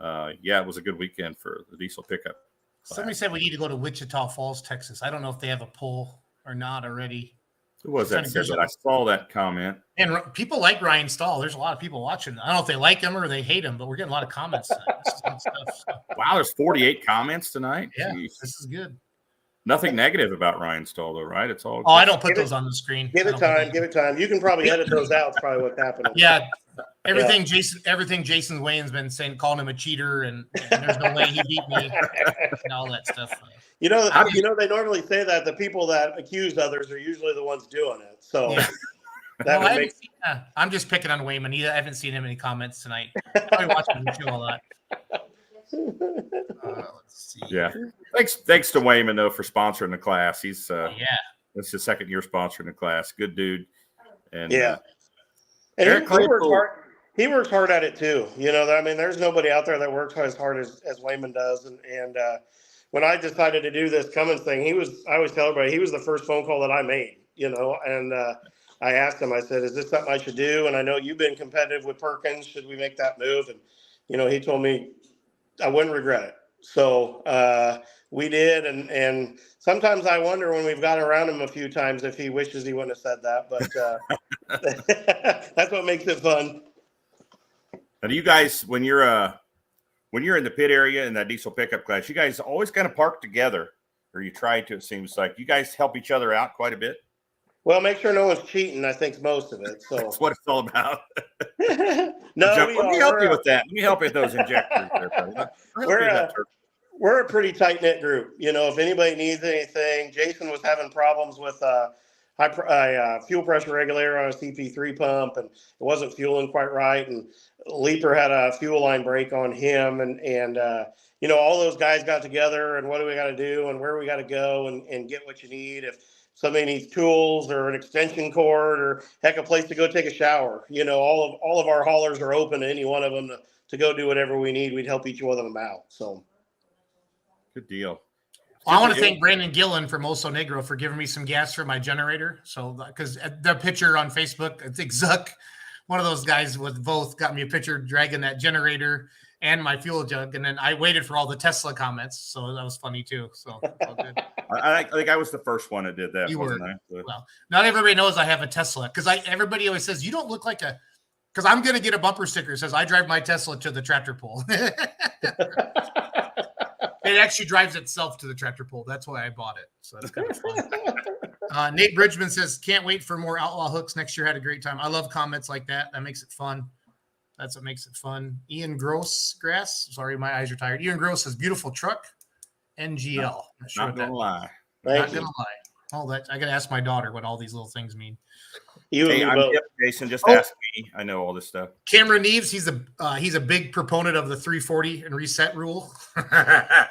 it was a good weekend for the diesel pickup. Somebody said we need to go to Wichita Falls, Texas. I don't know if they have a pull or not already. Who was that said that? I saw that comment. And people like Ryan Stahl. There's a lot of people watching. I don't know if they like him or they hate him, but we're getting a lot of comments tonight. Wow, there's 48 comments tonight. Yeah, Jeez. This is good. Nothing negative about Ryan Stahl, though, right? It's all. Oh, I don't put those on the screen. Give it time. You can probably edit those out. It's probably what's happening. Yeah, everything Jason Wayne's been saying, calling him a cheater, and there's no way he beat me, and all that stuff. They normally say that the people that accuse others are usually the ones doing it. So I'm just picking on Wayman. I haven't seen him in any comments tonight. Probably watching the show a lot. Let's see. Yeah. Thanks to Wayman though for sponsoring the class. He's this is his second year sponsoring the class. Good dude. And and he works hard at it too. There's nobody out there that works as hard as Wayman does. And when I decided to do this Cummins thing, I always tell everybody, he was the first phone call that I made, and I asked him, I said, is this something I should do? And I know you've been competitive with Perkins. Should we make that move? And, he told me I wouldn't regret it. So we did. And sometimes I wonder when we've got around him a few times if he wishes he wouldn't have said that. But that's what makes it fun. And you guys, when you're in the pit area in that diesel pickup class, you guys always kind of park together, or you try to, it seems like. You guys help each other out quite a bit? Well, make sure no one's cheating, I think, most of it. So that's what it's all about. no, let me help you with that. Let me help you with those injectors there, buddy. We're a pretty tight knit group. You know, if anybody needs anything, Jason was having problems with fuel pressure regulator on a CP3 pump, and it wasn't fueling quite right. And Leaper had a fuel line break on him, and you know, all those guys got together and what do we got to do and where we got to go and get what you need. If somebody needs tools or an extension cord or heck, a place to go take a shower, you know, all of our haulers are open to any one of them to go do whatever we need. We'd help each one of them out. So good deal. I want to thank Brandon Gillen from Oso Negro for giving me some gas for my generator. So, because the picture on Facebook, I think Zuck, one of those guys with both, got me a picture dragging that generator and my fuel jug. And then I waited for all the Tesla comments. So that was funny too. So all good. I think I was the first one that did that. You were. Well, not everybody knows I have a Tesla because everybody always says, you don't look like a, because I'm going to get a bumper sticker that says I drive my Tesla to the tractor pull. It actually drives itself to the tractor pull. That's why I bought it. So that's kind of fun. Nate Bridgman says, can't wait for more Outlaw hooks next year. Had a great time. I love comments like that. That makes it fun. That's what makes it fun. Ian Grass. Sorry, my eyes are tired. Ian Gross says, beautiful truck. NGL. Not gonna lie. Not gonna lie. All that I gotta ask my daughter what all these little things mean. I'm Jason. Just ask me. I know all this stuff. Cameron Neves, he's a big proponent of the 340 and reset rule. I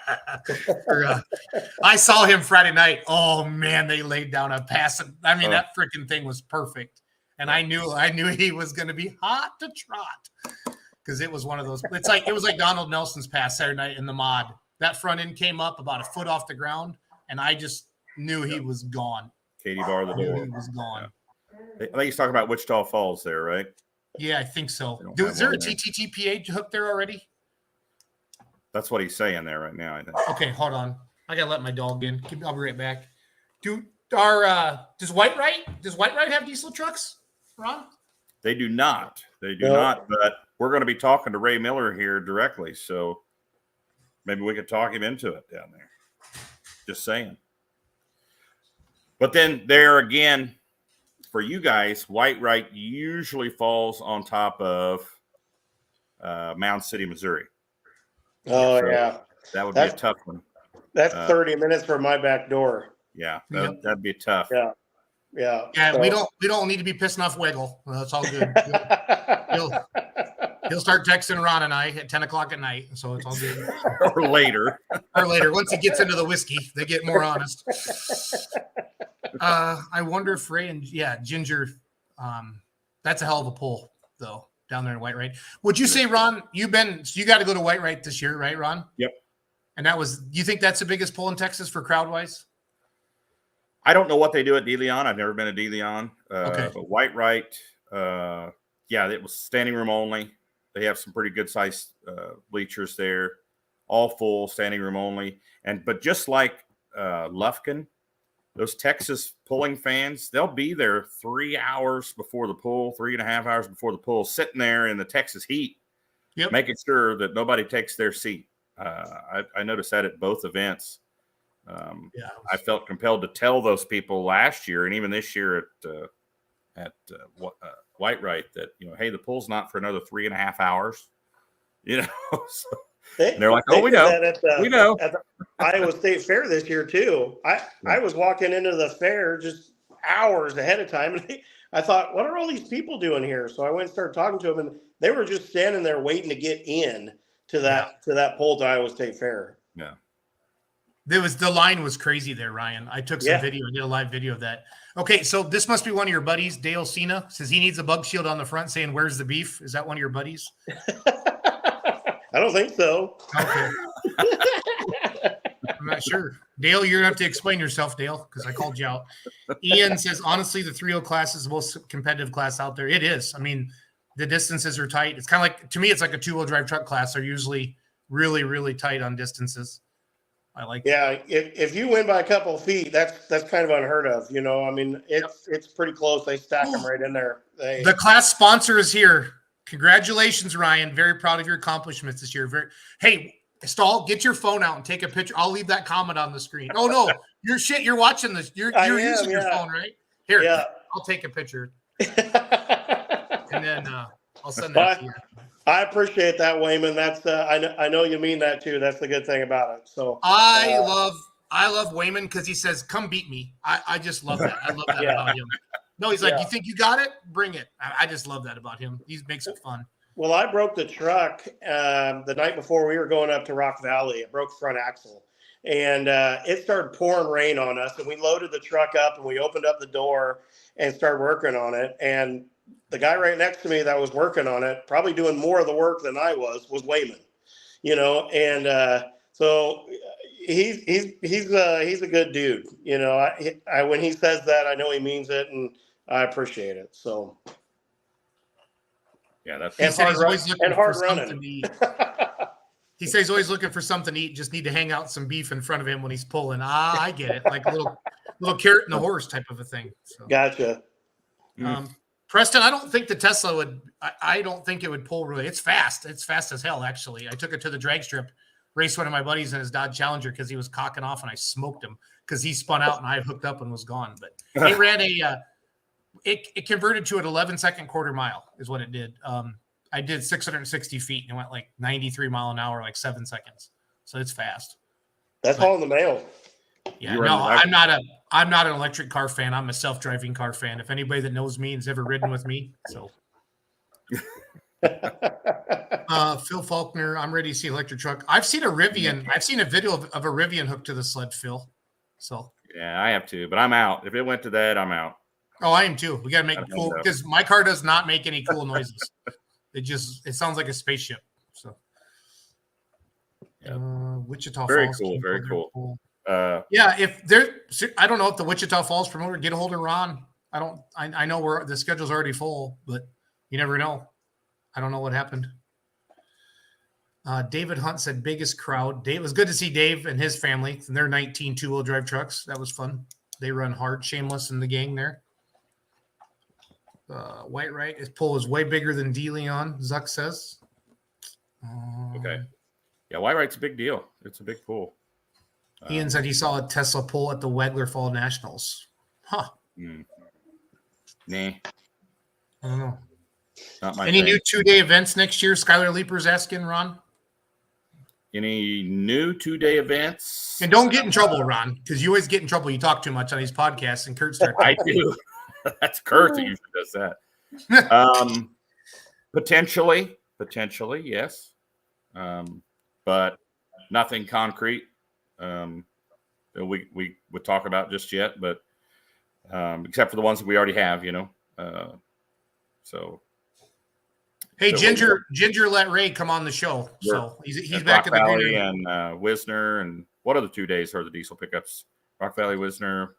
saw him Friday night. Oh man, they laid down a pass. I mean, that freaking thing was perfect, and I knew he was going to be hot to trot because it was one of those. It was like Donald Nelson's pass Saturday night in the mod. That front end came up about a foot off the ground, and I just knew he was gone. Katie bar the door. He was gone. Yeah. I think he's talking about Wichita Falls there, right? Yeah, I think so. Is there a TTTPA hook there already? That's what he's saying there right now, I think. Okay, hold on. I gotta let my dog in. I'll be right back. Does White Right have diesel trucks, Ron? They do not. They do not. But we're going to be talking to Ray Miller here directly, so maybe we could talk him into it down there. Just saying. But then there again, for you guys, White Right usually falls on top of Mound City, Missouri. Oh, so yeah. That would be a tough one. That's 30 minutes from my back door. Yeah, that'd be tough. Yeah. Yeah, so. we don't need to be pissing off Wiggle. That's all good. He'll start texting Ron and I at 10 o'clock at night, so it's all good. Or later. Once he gets into the whiskey, they get more honest. I wonder if Ray and Ginger, that's a hell of a pull though down there in White Right. Would you say, Ron, you got to go to White Right this year, right, Ron? Yep. And you think that's the biggest pull in Texas for crowd wise? I don't know what they do at De Leon. I've never been at De Leon. Okay. But White Right, it was standing room only. They have some pretty good sized bleachers there, all full, standing room only. But just like Lufkin, those Texas pulling fans, they'll be there 3 hours before the pull, 3.5 hours before the pull, sitting there in the Texas heat, making sure that nobody takes their seat. I noticed that at both events. I felt compelled to tell those people last year and even this year at White Right that, hey, the pull's not for another 3.5 hours, so. And they're like, oh, we know. We know. At the Iowa State Fair this year, too. I was walking into the fair just hours ahead of time. And I thought, what are all these people doing here? So I went and started talking to them, and they were just standing there waiting to get in to that pull to Iowa State Fair. Yeah. The line was crazy there, Ryan. I took some video. I did a live video of that. Okay, so this must be one of your buddies. Dale Cena says he needs a bug shield on the front saying, where's the beef? Is that one of your buddies? I don't think so. Okay. I'm not sure. Dale, you're going to have to explain yourself, Dale, because I called you out. Ian says, honestly, the 3.0 class is the most competitive class out there. It is. I mean, the distances are tight. It's kind of like, to me, it's like a 2-wheel drive truck class. They're usually really, really tight on distances. I like that. If you win by a couple of feet, that's kind of unheard of. I mean, it's pretty close. They stack them right in there. The class sponsor is here. Congratulations, Ryan. Very proud of your accomplishments this year. Hey, Stahl, get your phone out and take a picture. I'll leave that comment on the screen. Oh no, you're watching this. You're using your phone, right? Here, Yeah. I'll take a picture. And then I'll send that to you. I appreciate that, Wayman. That's I know you mean that too. That's the good thing about it. So I love Wayman because he says, "Come beat me." I just love that. I love that about him. No, he's like, "You think you got it? Bring it." I just love that about him. He makes it fun. Well, I broke the truck the night before we were going up to Rock Valley. I broke the front axle, and it started pouring rain on us. And we loaded the truck up, and we opened up the door and started working on it. And the guy right next to me that was working on it, probably doing more of the work than I was Wayman. And so he's a good dude. I when he says that, I know he means it, and I appreciate it. So. Yeah, that's he said he's always looking for running. something to eat. He says he's always looking for something to eat. Just need to hang out some beef in front of him when he's pulling. I get it, like a little carrot and the horse type of a thing. So. Gotcha. Preston, I don't think the Tesla would. I don't think it would pull really. It's fast. It's fast as hell. Actually, I took it to the drag strip, raced one of my buddies in his Dodge Challenger because he was cocking off, and I smoked him because he spun out and I hooked up and was gone. But it ran a. It converted to an 11-second quarter mile is what it did. I did 660 feet and it went like 93 mile an hour, like 7 seconds. So it's fast. That's all in the mail. Yeah, no, I'm not an electric car fan. I'm a self-driving car fan. If anybody that knows me has ever ridden with me, so. Phil Faulkner, I'm ready to see electric truck. I've seen a Rivian. I've seen a video of a Rivian hooked to the sled, Phil. So. Yeah, I have too, but I'm out. If it went to that, I'm out. Oh, I am too. We got to make it cool because my car does not make any cool noises. It sounds like a spaceship. So, Wichita very Falls. Cool. Very cool. Yeah, I don't know if the Wichita Falls promoter get a hold of Ron. I know the schedule's already full, but you never know. I don't know what happened. David Hunt said biggest crowd. Dave, it was good to see Dave and his family and their 19 two-wheel drive trucks. That was fun. They run hard. Shameless and the gang there. White right, his pull is way bigger than D Leon, Zuck says. Okay. Yeah, White right's a big deal. It's a big pull. Ian said he saw a Tesla pull at the Wegler Fall Nationals. Huh. Nah. I don't know. Not my Any thing. new 2-day events next year? Skylar Leaper's asking, Ron. Any new 2-day events? And don't get in trouble, Ron, because you always get in trouble. You talk too much on these podcasts, and Kurt starts. I do. That's Kurt that usually does that. Potentially, yes. But nothing concrete. We would talk about just yet, but except for the ones that we already have, so. Hey, Ginger, let Ray come on the show. So he's back in the Valley and Wisner, and what other 2 days are the diesel pickups? Rock Valley, Wisner,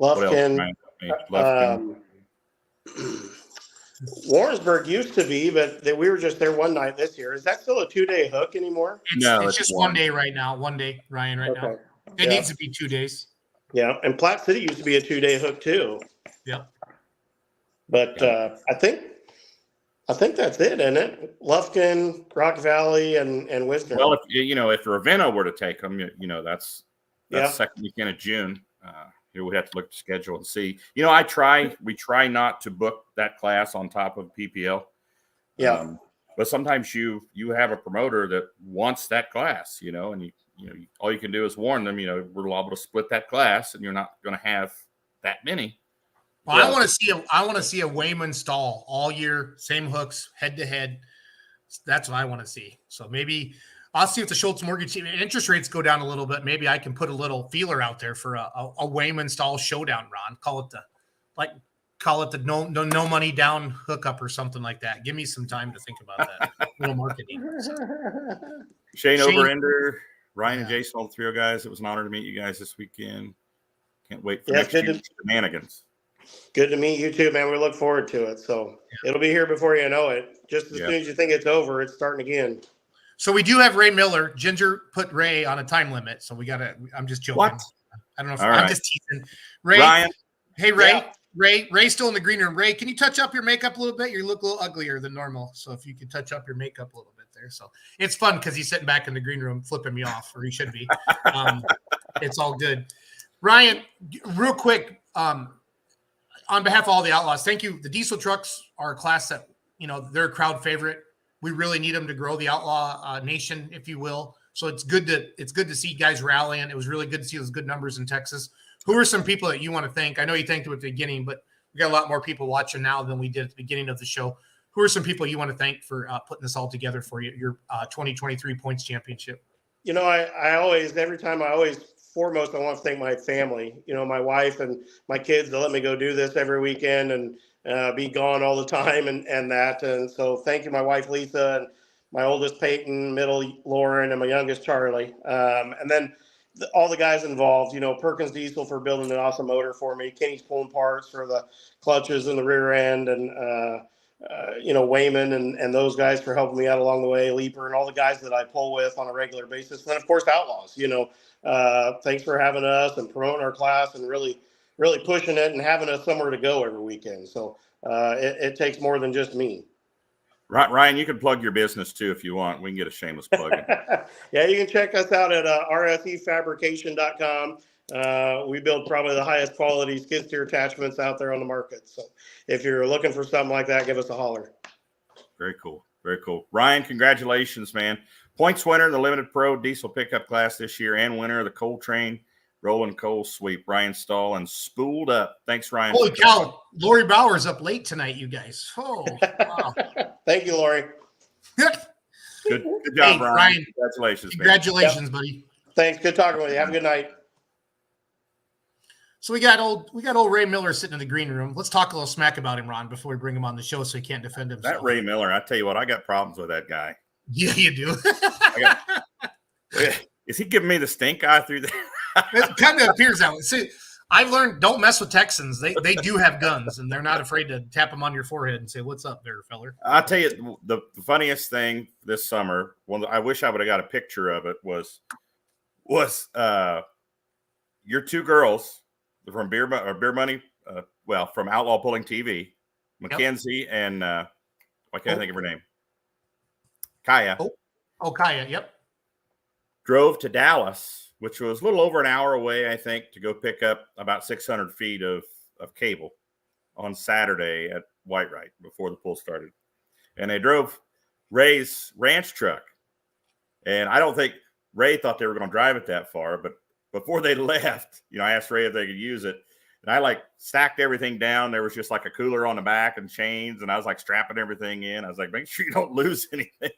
Lufkin. Warrensburg used to be, but we were just there one night this year. Is that still a 2-day hook anymore? It's just 1 day right now. 1 day, Ryan, now. It needs to be 2 days. Yeah, and Platte City used to be a 2-day hook too. Yep. But I think that's it, isn't it? Lufkin, Rock Valley, and Wisner. Well, if Ravenna were to take them, that's second weekend of June. We'd have to look at the schedule and see. We try not to book that class on top of PPL. Yeah. But sometimes you have a promoter that wants that class, and all you can do is warn them, we're liable to split that class and you're not going to have that many. Well, I want to see a Wayman Stahl all year, same hooks, head to head. That's what I want to see. So maybe I'll see if the Schultz mortgage interest rates go down a little bit. Maybe I can put a little feeler out there for a Wayman Stahl showdown, Ron. Call it the no money down hookup or something like that. Give me some time to think about that. Little marketing. Shane Oberender, Ryan and Jason, all the three guys. It was an honor to meet you guys this weekend. Can't wait for next year's shenanigans. Good to meet you too, man. We look forward to it. So it'll be here before you know it. Just as soon as you think it's over, it's starting again. So we do have Ray Miller. Ginger put Ray on a time limit. So we got to, I'm just joking. What? I don't know if I'm just teasing. Ray. Ryan. Hey, Ray. Yeah. Ray's still in the green room. Ray, can you touch up your makeup a little bit? You look a little uglier than normal. So if you could touch up your makeup a little bit there. So it's fun because he's sitting back in the green room flipping me off, or he should be. It's all good. Ryan, real quick, on behalf of all the Outlaws, thank you. The diesel trucks are a class that, they're a crowd favorite. We really need them to grow the Outlaw nation, if you will. So it's good to see guys rallying. It was really good to see those good numbers in Texas. Who are some people that you want to thank? I know you thanked them at the beginning, but we got a lot more people watching now than we did at the beginning of the show. Who are some people you want to thank for putting this all together for you, your 2023 points championship? Foremost, I want to thank my family, my wife and my kids that let me go do this every weekend and be gone all the time and that. And so thank you, my wife, Lisa, and my oldest, Peyton, middle, Lauren, and my youngest, Charlie. And then all the guys involved, Perkins Diesel for building an awesome motor for me, Kenny's Pulling Parts for the clutches and the rear end, and, Wayman and those guys for helping me out along the way, Leaper, and all the guys that I pull with on a regular basis. And then, of course, Outlaws, thanks for having us and promoting our class and really, really pushing it and having us somewhere to go every weekend. So it takes more than just me. Right, Ryan, you can plug your business too if you want. We can get a shameless plug in. Yeah, you can check us out at rsefabrication.com. We build probably the highest quality skid steer attachments out there on the market. So if you're looking for something like that, give us a holler. Very cool. Very cool. Ryan, congratulations, man. Points winner in the Limited Pro Diesel Pickup class this year and winner of the Coal Train Rolling Coal Sweep. Ryan Stahl and Spooled Up. Thanks, Ryan. Holy cow. Lori Bauer's up late tonight, you guys. Oh, wow. Thank you, Lori. Good job, Ryan. Congratulations, Congratulations, buddy. Thanks. Good talking with you. Have a good night. So we got old Ray Miller sitting in the green room. Let's talk a little smack about him, Ron, before we bring him on the show so he can't defend himself. That Ray Miller, I tell you what, I got problems with that guy. Yeah, you do. Is he giving me the stink eye through there? It kind of appears that way. See, I've learned don't mess with Texans. They do have guns, and they're not afraid to tap them on your forehead and say, "What's up there, feller?" I'll tell you, the funniest thing this summer, I wish I would have got a picture of it, was your two girls from Beer Money, from Outlaw Pulling TV, Mackenzie and I can't think of her name. Kaya. Oh, Kaya, yep. Drove to Dallas, which was a little over an hour away, I think, to go pick up about 600 feet of cable on Saturday at Whitewright before the pull started. And they drove Ray's ranch truck. And I don't think Ray thought they were going to drive it that far, but before they left, I asked Ray if they could use it. And I stacked everything down. There was just a cooler on the back and chains. And I was strapping everything in. I was make sure you don't lose anything.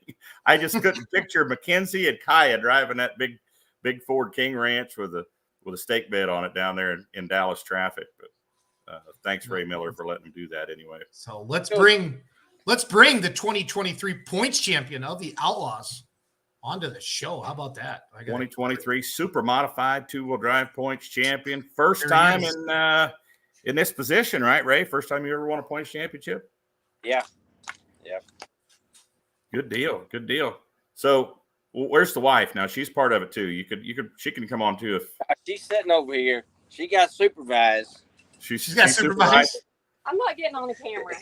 I just couldn't picture Mackenzie and Kaya driving that big Ford King Ranch with a stake bed on it down there in Dallas traffic. But thanks, Ray Miller, for letting him do that anyway. So let's bring the 2023 points champion of the Outlaws onto the show. How about that? 2023 super modified 2-wheel drive points champion. First time in this position, right, Ray? First time you ever won a points championship? Yeah. Good deal. So where's the wife now? She's part of it too. She can come on too if she's sitting over here. She got supervised. She's got supervised. I'm not getting on the camera.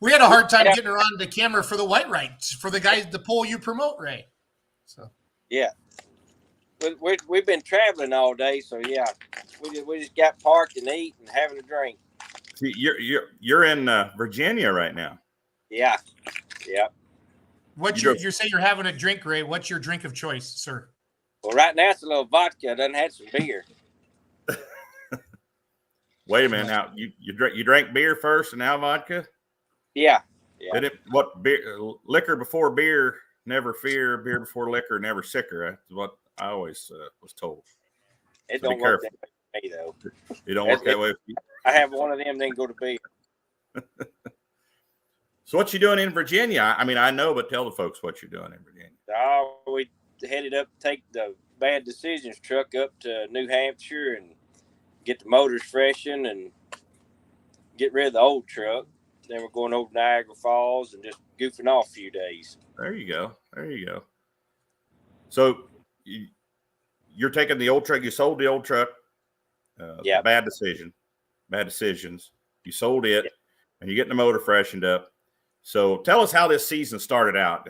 We had a hard time getting her on the camera for the Whitewright, for the guys, the poll you promote, Ray. So yeah, we've been traveling all day, so yeah, we just got parked and eat and having a drink. See, you're in Virginia right now. Yeah. What you say you're having a drink, Ray? What's your drink of choice, sir? Well, right now it's a little vodka. I done had some beer. Wait a minute now. You drank beer first and now vodka? Yeah. What beer? Liquor before beer, never fear. Beer before liquor, never sicker. That's what I always was told. It don't work that way for me though. It don't work that way for you. I have one of them, then go to bed. So what you doing in Virginia? I mean, I know, but tell the folks what you're doing in Virginia. Oh, we headed up, take the Bad Decisions truck up to New Hampshire and get the motors freshened and get rid of the old truck. Then we're going over Niagara Falls and just goofing off a few days. There you go. So you're taking the old truck. You sold the old truck. Yeah. Bad decisions. You sold it, and you're getting the motor freshened up. So tell us how this season started out.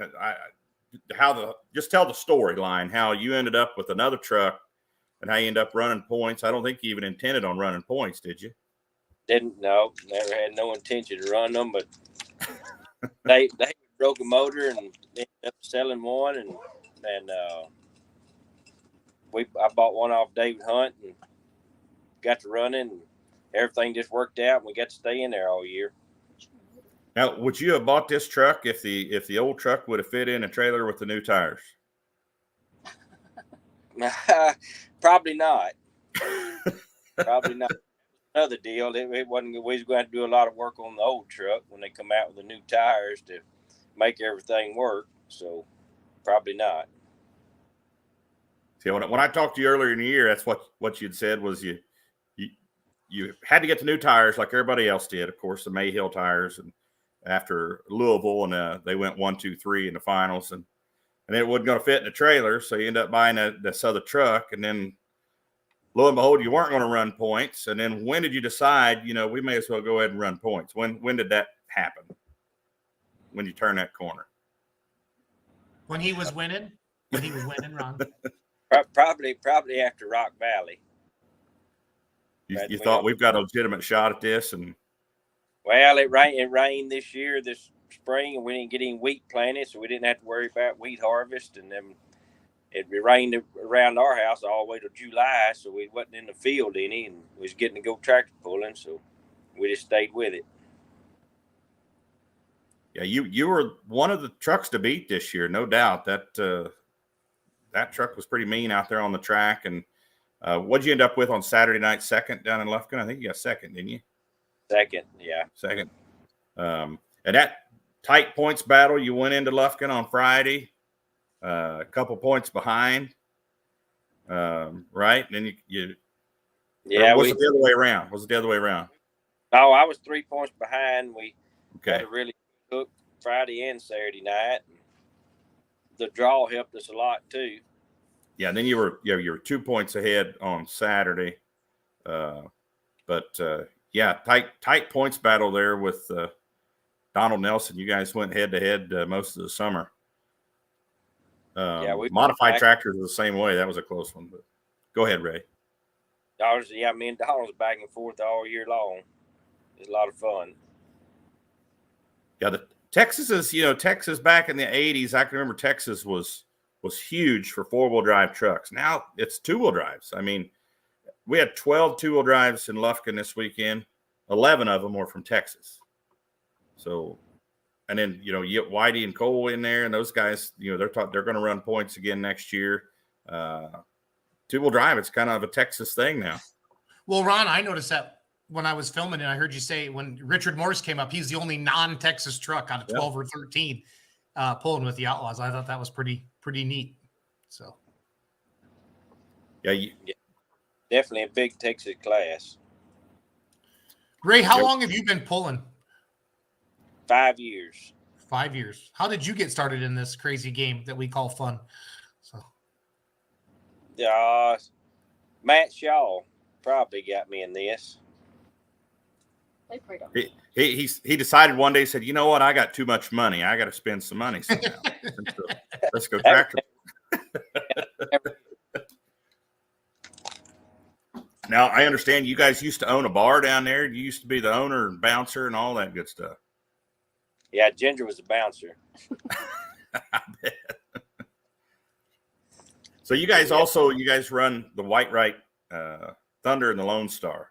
Just tell the storyline, how you ended up with another truck and how you end up running points. I don't think you even intended on running points, did you? Didn't know. Never had no intention to run them, but they broke a motor and ended up selling one, and I bought one off David Hunt and got to running, and everything just worked out, and we got to stay in there all year. Now, would you have bought this truck if the old truck would have fit in a trailer with the new tires? Probably not. Probably not. Another deal. It wasn't. We was going to do a lot of work on the old truck when they come out with the new tires to make everything work. So probably not. See, when I talked to you earlier in the year, that's what you'd said was you had to get the new tires like everybody else did. Of course, the Mayhill tires, and after Louisville, and they went 1, 2, 3 in the finals, and it wasn't going to fit in the trailer, so you end up buying this other truck, and then lo and behold, you weren't going to run points. And then when did you decide, we may as well go ahead and run points? When did that happen? When you turn that corner? When he was winning? When he was winning, Ron? Probably after Rock Valley. You thought we've got a legitimate shot at this? And well, it rained this spring, and we didn't get any wheat planted, so we didn't have to worry about wheat harvest. And then it rained around our house all the way to July, so we wasn't in the field any, and we was getting to go tractor pulling, so we just stayed with it. Yeah, you were one of the trucks to beat this year, no doubt. That truck was pretty mean out there on the track. And what'd you end up with on Saturday night? Second down in Lufkin? I think you got second, didn't you? Second, yeah. Second. And that tight points battle, you went into Lufkin on Friday, a couple points behind, right? And then you was it the other way around? Was it the other way around? Oh, I was 3 points behind. We had a really good Friday and Saturday night. The draw helped us a lot too. Yeah, and then you were 2 points ahead on Saturday, but tight points battle there with Donald Nelson. You guys went head to head most of the summer. We modified tractors the same way. That was a close one, but go ahead, Ray. Me and Donald was back and forth all year long. It was a lot of fun. Yeah, the Texas back in the 80s, I can remember Texas was huge for four-wheel drive trucks. Now it's two-wheel drives. I mean, we had 12 two-wheel drives in Lufkin this weekend. 11 of them were from Texas. So, and then, you get Whitey and Cole in there, and those guys, they're going to run points again next year. Two-wheel drive, it's kind of a Texas thing now. Well, Ron, I noticed that when I was filming it, I heard you say when Richard Morris came up, he's the only non-Texas truck out of 12 or 13 pulling with the Outlaws. I thought that was pretty neat. So, yeah, definitely a big Texas class. Ray, how long have you been pulling? 5 years. 5 years. How did you get started in this crazy game that we call fun? So, Matt Shaw probably got me in this. He decided one day, said, you know what, I got too much money. I got to spend some money somehow. Let's go tractor. Now, I understand you guys used to own a bar down there. You used to be the owner and bouncer and all that good stuff. Yeah, Ginger was a bouncer. I bet. So you guys run the White Right Thunder and the Lone Star.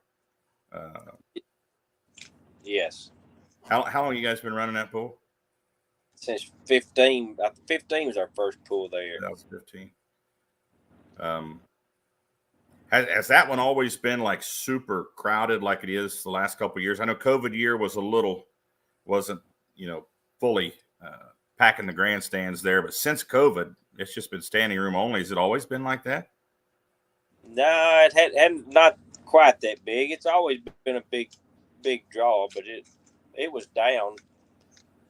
Yes. How long have you guys been running that pool? Since 15. 15 was our first pool there. That was 15. Has that one always been like super crowded like it is the last couple of years? I know COVID year wasn't fully packing the grandstands there, but since COVID, it's just been standing room only. Has it always been like that? No, it hadn't not quite that big. It's always been a big draw, but it was down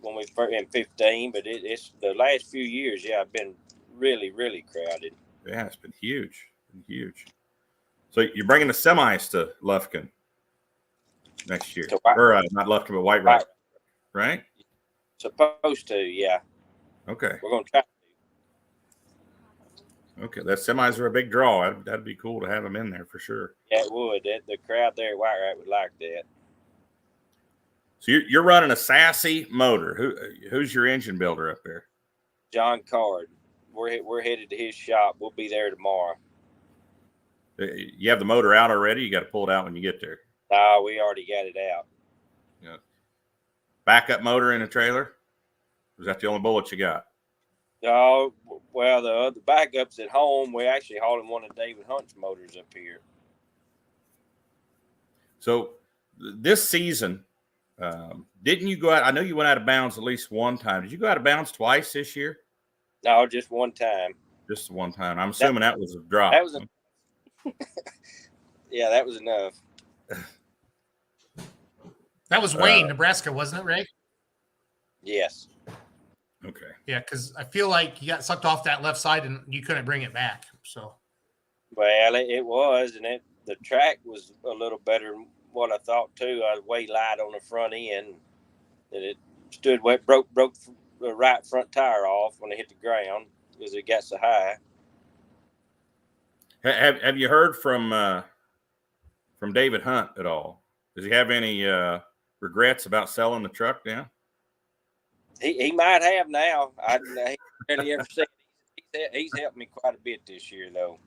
when we first in 15. But it's the last few years, been really, really crowded. Yeah, it's been huge. So you're bringing the semis to Lufkin next year, or not Lufkin, but White Rock, right? Supposed to, yeah. Okay. We're going to try. Okay, that semis are a big draw. That'd be cool to have them in there for sure. Yeah, it would. The crowd there at White Rat would like that. So you're running a Sassy motor. Who's your engine builder up there? John Card. We're headed to his shop. We'll be there tomorrow. You have the motor out already? You got to pull it out when you get there. No, we already got it out. Yeah. Backup motor in a trailer? Or is that the only bullet you got? No, well, the backup's at home. We're actually hauling one of David Hunt's motors up here. So this season, didn't you go out? I know you went out of bounds at least one time. Did you go out of bounds twice this year? No, just one time. Just one time. I'm assuming that was a drop. That was yeah, that was enough. That was Wayne, Nebraska, wasn't it, Ray? Yes. Okay. Yeah, because I feel like you got sucked off that left side and you couldn't bring it back. So, Well, it was, and the track was a little better than what I thought too. I was way light on the front end, and it stood wet, broke the right front tire off when it hit the ground because it got so high. Have you heard from David Hunt at all? Does he have any regrets about selling the truck now? He might have now. I barely ever said he's helped me quite a bit this year though.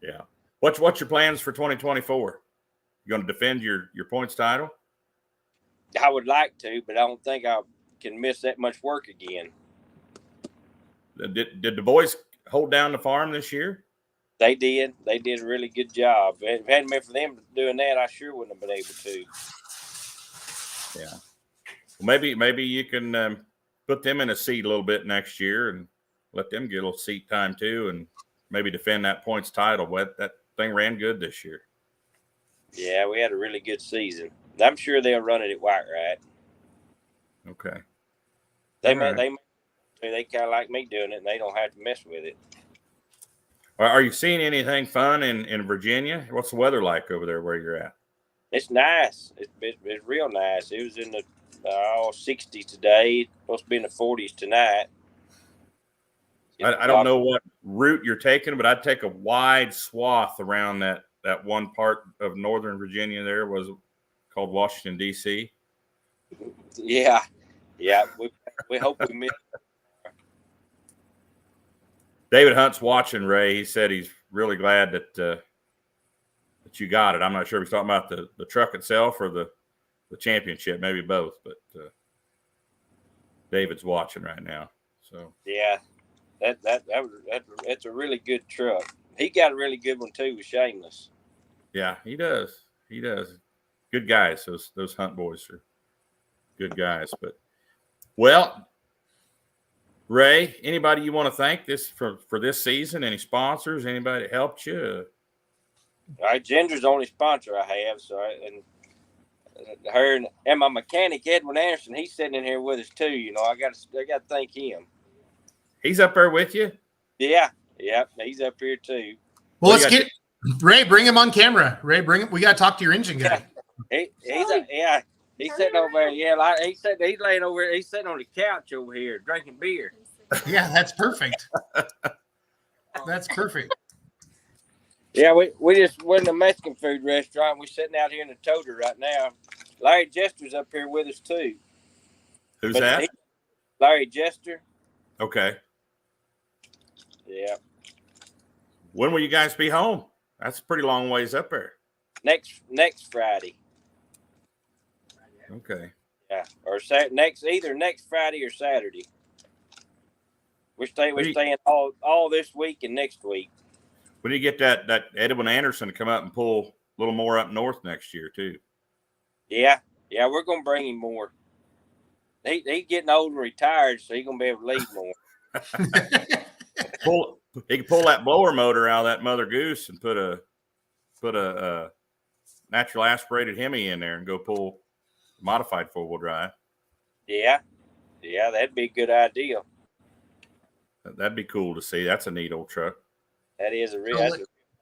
Yeah. What's your plans for 2024? You going to defend your points title? I would like to, but I don't think I can miss that much work again. Did the boys hold down the farm this year? They did. They did a really good job. If it hadn't been for them doing that, I sure wouldn't have been able to. Yeah. Well, maybe you can put them in a seat a little bit next year and let them get a little seat time too, and maybe defend that points title. But that thing ran good this year. Yeah, we had a really good season. I'm sure they'll run it at White Rat. Okay. They kind of like me doing it, and they don't have to mess with it. Are you seeing anything fun in Virginia? What's the weather like over there where you're at? It's nice. It's real nice. It was in the 60s today. It's supposed to be in the 40s tonight. I don't know what route you're taking, but I'd take a wide swath around that one part of Northern Virginia there was called Washington, D.C. Yeah. We hope we miss. David Hunt's watching, Ray. He said he's really glad that you got it. I'm not sure if he's talking about the truck itself or the championship, maybe both. But David's watching right now. So yeah, that's a really good truck. He got a really good one too with Shameless. Yeah, he does. He does. Good guys. Those Hunt boys are good guys. But well, Ray, anybody you want to thank this for this season? Any sponsors? Anybody that helped you? All right, Ginger's the only sponsor I have. So and her and my mechanic Edwin Anderson, he's sitting in here with us too. You know, I got to thank him. He's up there with you. Yeah, he's up here too. Well, let's get Ray. Bring him on camera. Ray, bring him. We got to talk to your engine guy. He's sitting over there. Yeah, he's laying over here. He's sitting on the couch over here drinking beer. Yeah, that's perfect. That's perfect. Yeah, we just went in a Mexican food restaurant. We're sitting out here in the toter right now. Larry Jester's up here with us too. Who's that? Larry Jester. Okay. Yeah. When will you guys be home? That's a pretty long ways up there. Next Friday. Okay. Yeah, or either next Friday or Saturday. We're staying all this week and next week. We need to get that Edwin Anderson to come up and pull a little more up north next year too. Yeah, we're gonna bring him more. He's getting old and retired, so he's gonna be able to lead more. He can pull that blower motor out of that Mother Goose and put a natural aspirated Hemi in there and go pull modified 4-wheel drive. Yeah, that'd be a good idea. That'd be cool to see. That's a neat old truck. That's a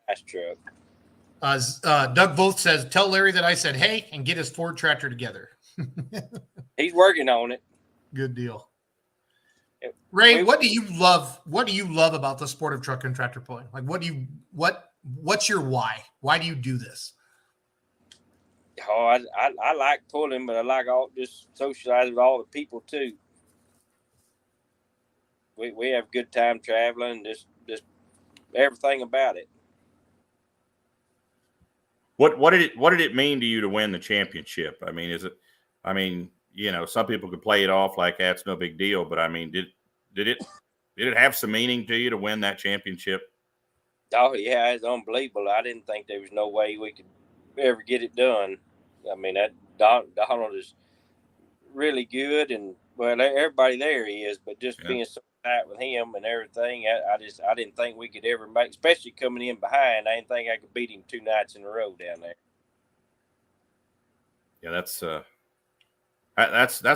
nice truck. Doug Voth says, tell Larry that I said, hey, and get his Ford tractor together. He's working on it. Good deal. Ray, what do you love? What do you love about the sport of truck and tractor pulling? Like, what's your why? Why do you do this? Oh, I like pulling, but I like just socializing with all the people too. We have a good time traveling, just everything about it. What did it mean to you to win the championship? I mean, some people could play it off like that's no big deal, but I mean, did it have some meaning to you to win that championship? Oh yeah, it's unbelievable. I didn't think there was no way we could ever get it done. I mean, that Donald is really good, and well, everybody there is, but just being so tight with him and everything, I didn't think we could ever make, especially coming in behind. I didn't think I could beat him 2 nights in a row down there. Yeah, that's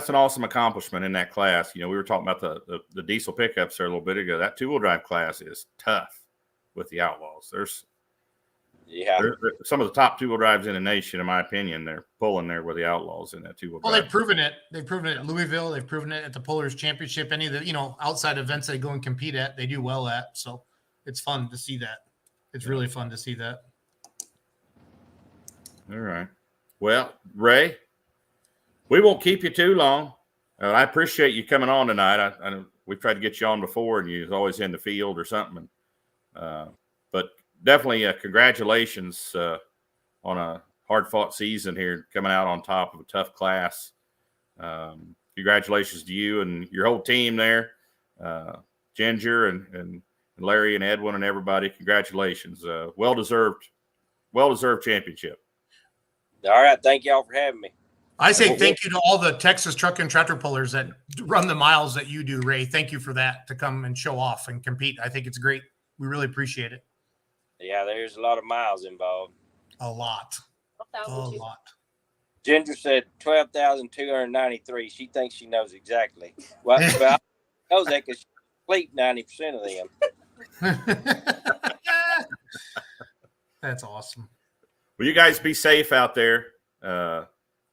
an awesome accomplishment in that class. We were talking about the diesel pickups there a little bit ago. That 2-wheel drive class is tough with the Outlaws. There's some of the top 2-wheel drives in the nation, in my opinion. They're pulling there with the Outlaws in that 2-wheel drive. Well, they've proven it. They've proven it at Louisville. They've proven it at the Pullers Championship. Any of the outside events they go and compete at, they do well at. So it's fun to see that. It's really fun to see that. All right. Well, Ray, we won't keep you too long. I appreciate you coming on tonight. I know we've tried to get you on before, and you was always in the field or something. But definitely congratulations on a hard-fought season here, coming out on top of a tough class. Congratulations to you and your whole team there, Ginger and Larry and Edwin and everybody. Congratulations. Well-deserved championship. All right. Thank y'all for having me. I say thank you to all the Texas truck and tractor pullers that run the miles that you do, Ray. Thank you for that, to come and show off and compete. I think it's great. We really appreciate it. Yeah, there's a lot of miles involved. A lot. A lot. Ginger said 12,293. She thinks she knows exactly. Well, I knows that because she complete 90% of them. That's awesome. Well, you guys be safe out there,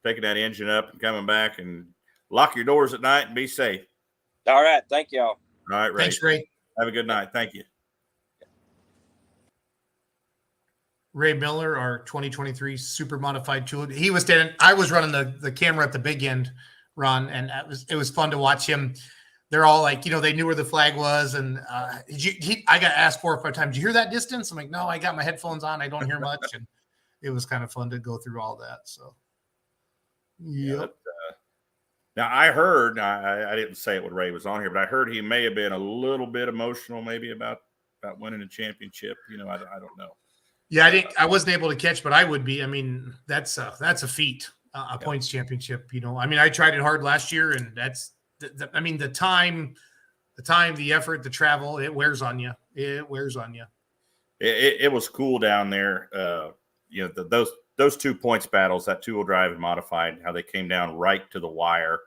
taking that engine up and coming back, and lock your doors at night and be safe. All right. Thank y'all. All right, Ray. Thanks, Ray. Have a good night. Thank you. Ray Miller, our 2023 super modified tool. He was standing. I was running the camera at the big end run, and it was fun to watch him. They're all like, they knew where the flag was, and I got asked 4 or 5 times, "Did you hear that distance?" I'm like, "No, I got my headphones on. I don't hear much." And it was kind of fun to go through all that. So, yep. Now I heard, I didn't say it when Ray was on here, but I heard he may have been a little bit emotional, maybe about winning a championship. I don't know. Yeah, I wasn't able to catch, but I would be. I mean, that's a feat, a points championship. I mean, I tried it hard last year, and that's, the time, the effort, the travel, it wears on you. It wears on you. It was cool down there. Those 2 points battles, that 2-wheel drive and modified, how they came down right to the wire.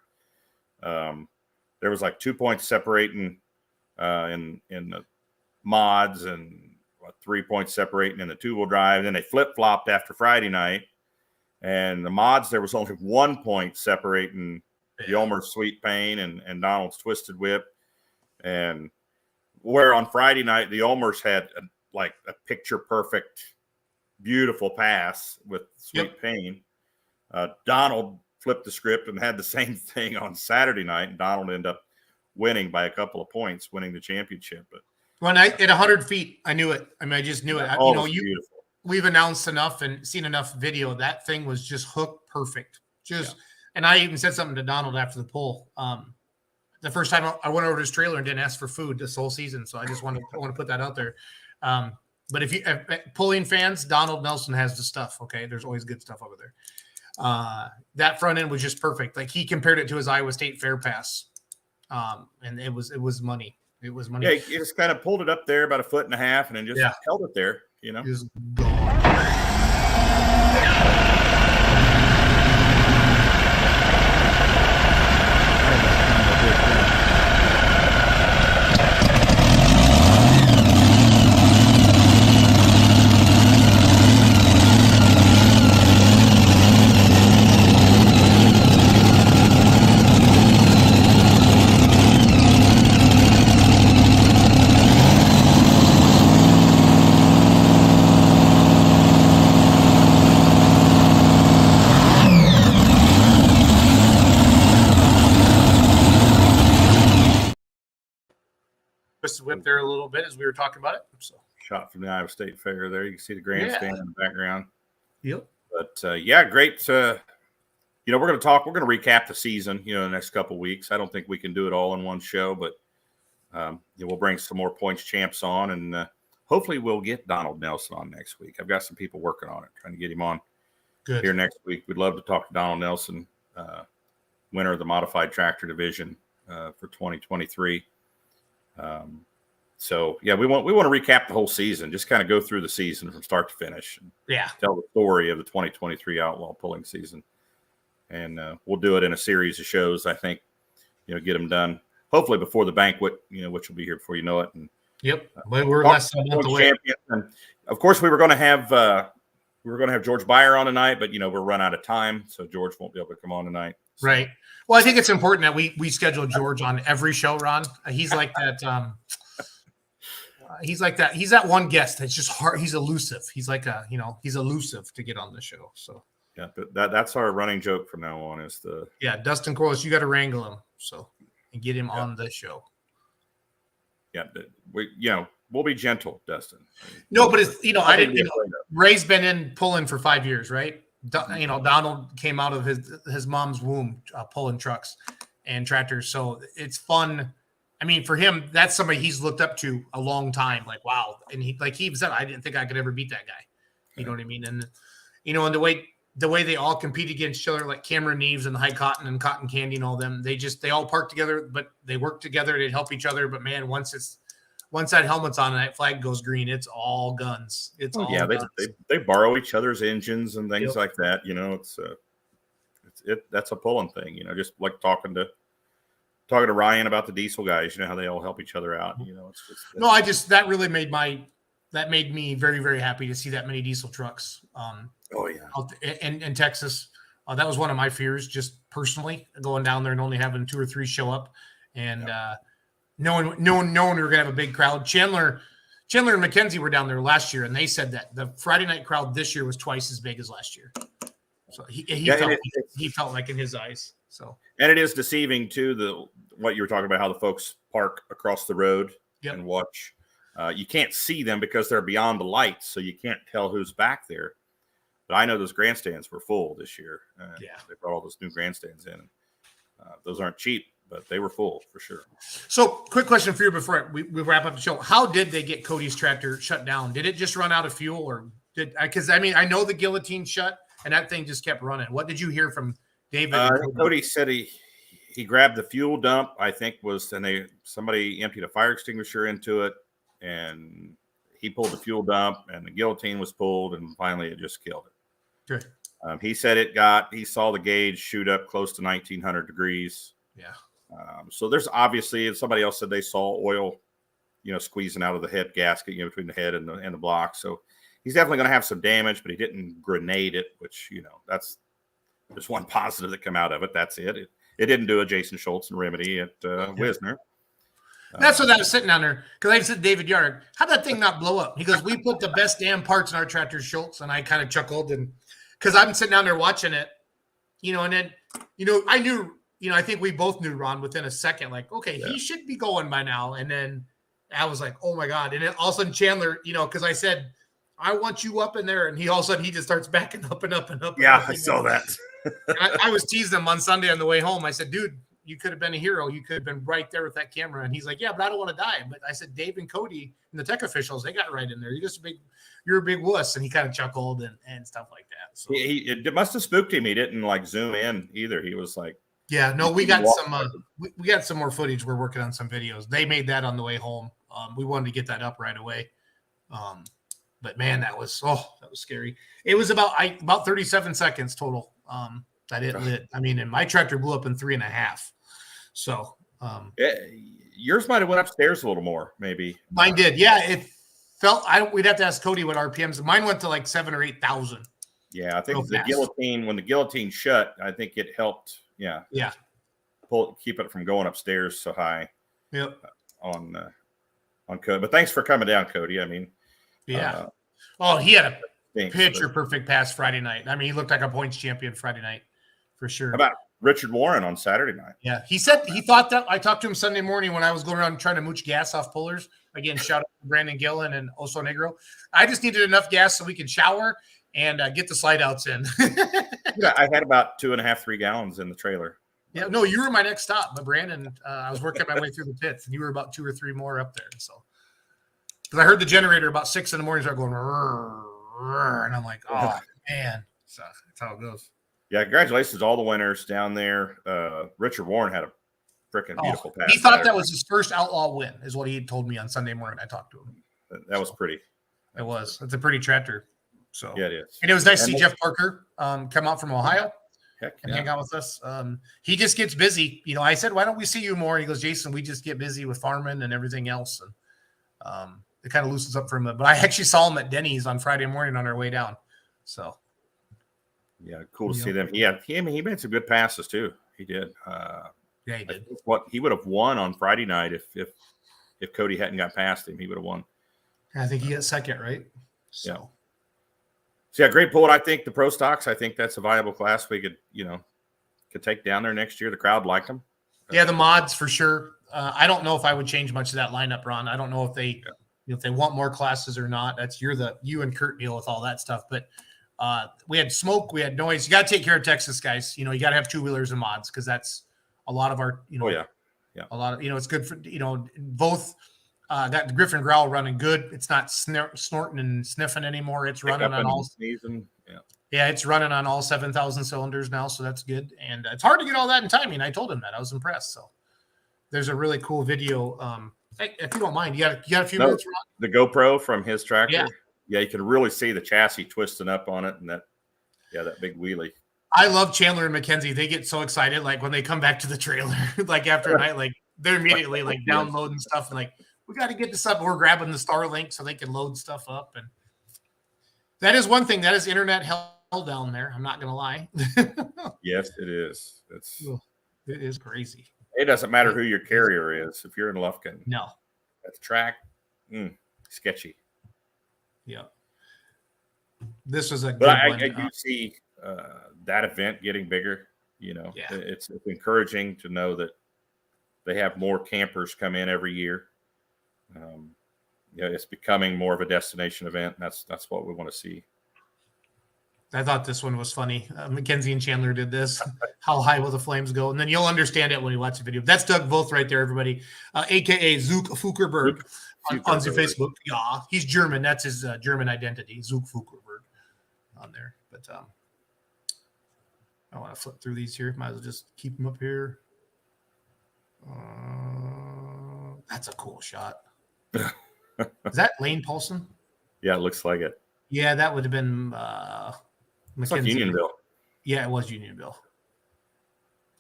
There was like 2 points separating in the mods, and 3 points separating in the 2-wheel drive. And then they flip-flopped after Friday night. And the mods, there was only 1 point separating Yolmer's Sweet Pain and Donald's Twisted Whip. And where on Friday night, the Yolmers had a picture-perfect, beautiful pass with Sweet Pain. Donald flipped the script and had the same thing on Saturday night, and Donald ended up winning by a couple of points, winning the championship. But when at 100 feet, I knew it. I mean, I just knew it. Beautiful. We've announced enough and seen enough video. That thing was just hook perfect. And I even said something to Donald after the pull. The first time I went over to his trailer and didn't ask for food this whole season, so I just want to put that out there. But if you pulling fans, Donald Nelson has the stuff. Okay, there's always good stuff over there. That front end was just perfect. Like, he compared it to his Iowa State Fair Pass, and it was money. It was money. Yeah, he just kind of pulled it up there about 1.5 feet and then just held it there. Just gone. twisted whip there a little bit as we were talking about it. So shot from the Iowa State Fair there. You can see the grandstand in the background. Yep. But great. We're going to recap the season, in the next couple of weeks. I don't think we can do it all in one show, but we'll bring some more points champs on, and hopefully we'll get Donald Nelson on next week. I've got some people working on it, trying to get him on here next week. We'd love to talk to Donald Nelson, winner of the modified tractor division for 2023. We want to recap the whole season, just kind of go through the season from start to finish, and tell the story of the 2023 Outlaw pulling season. And we'll do it in a series of shows. I think, get them done hopefully before the banquet, which will be here before you know it. And we're less than a month away. And of course, we were going to have George Beyer on tonight, but we're run out of time, so George won't be able to come on tonight. So. Right. Well, I think it's important that we schedule George on every show, Ron. He's like that. He's like that. He's that one guest that's just hard. He's elusive. He's like he's elusive to get on the show. So. Yeah, but that's our running joke from now on is Dustin Corliss, you got to wrangle him and get him on the show. Yeah, we'll be gentle, Dustin. No, but it's I didn't. Ray's been in Pullin for 5 years, right? Donald came out of his mom's womb pulling trucks and tractors, so it's fun. I mean, for him, that's somebody he's looked up to a long time. Like, wow, and he said, I didn't think I could ever beat that guy. You know what I mean? And and the way they all compete against each other, like Cameron Neves and the High Cotton and Cotton Candy and all them, they all park together, but they work together. They help each other. But man, once that helmet's on and that flag goes green, it's all guns. It's all guns. They borrow each other's engines and things like that. That's a Pullin thing. Just like talking to Ryan about the diesel guys. How they all help each other out. That made me very, very happy to see that many diesel trucks. Out in Texas. That was one of my fears, just personally, going down there and only having 2 or 3 show up, and knowing we were going to have a big crowd. Chandler and McKenzie were down there last year, and they said that the Friday night crowd this year was twice as big as last year. So he felt like in his eyes. So, and it is deceiving too. What you were talking about, how the folks park across the road and watch. You can't see them because they're beyond the lights, so you can't tell who's back there. But I know those grandstands were full this year. They brought all those new grandstands in. Those aren't cheap, but they were full for sure. So, quick question for you before we wrap up the show. How did they get Cody's tractor shut down? Did it just run out of fuel, or because I know the guillotine shut and that thing just kept running. What did you hear from David? Cody said he grabbed the fuel dump, I think somebody emptied a fire extinguisher into it, and he pulled the fuel dump, and the guillotine was pulled, and finally it just killed it. Good. He said he saw the gauge shoot up close to 1900 degrees. Yeah. So there's obviously, and somebody else said they saw oil, squeezing out of the head gasket, between the head and the block. So he's definitely going to have some damage, but he didn't grenade it, which, that's there's one positive that come out of it. That's it. It didn't do a Jason Schultz and Remedy at Wisner. That's what I was sitting down there, because I said, David Yard, how'd that thing not blow up? He goes, we put the best damn parts in our tractor, Schultz. And I kind of chuckled, and because I'm sitting down there watching it, and then, I knew, I think we both knew, Ron, within a second, like, okay, he should be going by now. And then I was like, oh my God. And then all of a sudden Chandler, because I said, I want you up in there. And all of a sudden he just starts backing up and up and up. Yeah, I saw that. I was teasing him on Sunday on the way home. I said, dude, you could have been a hero. You could have been right there with that camera. And he's like, yeah, but I don't want to die. But I said, Dave and Cody and the tech officials, they got right in there. You're a big wuss. And he kind of chuckled and stuff like that. So it must have spooked him. He didn't zoom in either. He was like, yeah, no, we got some, we got some more footage. We're working on some videos. They made that on the way home. We wanted to get that up right away. But man, that was scary. It was about 37 seconds total. That it lit. I mean, and my tractor blew up in 3.5. So, yours might have went upstairs a little more, maybe. Mine did. Yeah, it felt. We'd have to ask Cody what RPMs. Mine went to like 7,000 or 8,000. Yeah, I think guillotine. When the guillotine shut, I think it helped. Yeah. Keep it from going upstairs so high. Yep. On Cody, but thanks for coming down, Cody. I mean, he had a picture perfect pass Friday night. I mean, he looked like a points champion Friday night for sure. Richard Warren on Saturday night. Yeah, he said he thought that. I talked to him Sunday morning when I was going around trying to mooch gas off pullers. Again, shout out to Brandon Gillen and Oso Negro. I just needed enough gas so we could shower and get the slide outs in. Yeah, I had about 2.5, 3 gallons in the trailer. Yeah, no, you were my next stop, but Brandon, I was working my way through the pits, and you were about 2 or 3 more up there. So, because I heard the generator about 6 in the morning start going, and I'm like, oh man, so that's how it goes. Yeah, congratulations to all the winners down there. Richard Warren had a freaking beautiful pass. He thought that was his first Outlaw win, is what he had told me on Sunday morning. I talked to him. That was pretty. It was. It's a pretty tractor. So yeah, it is. And it was nice to see Jeff Parker come out from Ohio and hang out with us. He just gets busy. You know, I said, why don't we see you more? And he goes, Jason, we just get busy with farming and everything else. And it kind of loosens up for him. But I actually saw him at Denny's on Friday morning on our way down. So yeah, cool to see them. He made some good passes too. He did. Yeah, he did. What he would have won on Friday night if Cody hadn't got past him, he would have won. I think he got second, right? So. Yeah. So yeah, great pull. I think the pro stocks, I think that's a viable class we could take down there next year. The crowd liked them. Yeah, the mods for sure. I don't know if I would change much of that lineup, Ron. I don't know if they want more classes or not. That's you and Kurt deal with all that stuff. But we had smoke, we had noise. You got to take care of Texas guys. You got to have 2-wheelers and mods because that's a lot of our. A lot of it's good for both. Got the Griffin Growl running good. It's not snorting and sniffing anymore. It's running on all. Yeah, it's running on all 7,000 cylinders now, so that's good. And it's hard to get all that in timing. I told him that. I was impressed. So there's a really cool video. If you don't mind, you got a few minutes. Ron? The GoPro from his tractor. Yeah, you can really see the chassis twisting up on it, and that big wheelie. I love Chandler and Mackenzie. They get so excited, like when they come back to the trailer, like after a night, like they're immediately like downloading stuff and like. We got to get this up. We're grabbing the Starlink so they can load stuff up. And that is one thing. That is internet hell down there. I'm not going to lie. Yes, it is. It is crazy. It doesn't matter who your carrier is. If you're in Lufkin. No. At the track, sketchy. Yeah. This was a good one. But I do see that event getting bigger. It's encouraging to know that they have more campers come in every year. It's becoming more of a destination event. And that's what we want to see. I thought this one was funny. Mackenzie and Chandler did this. How high will the flames go? And then you'll understand it when you watch the video. That's Doug Voth right there, everybody. AKA Zook Fukerberg on the Facebook. Yeah, he's German. That's his German identity, Zook Fukerberg on there. But I want to flip through these here. Might as well just keep them up here. That's a cool shot. Is that Lane Paulson? Yeah, it looks like it. Yeah, that would have been it's like Unionville. Yeah, it was Unionville.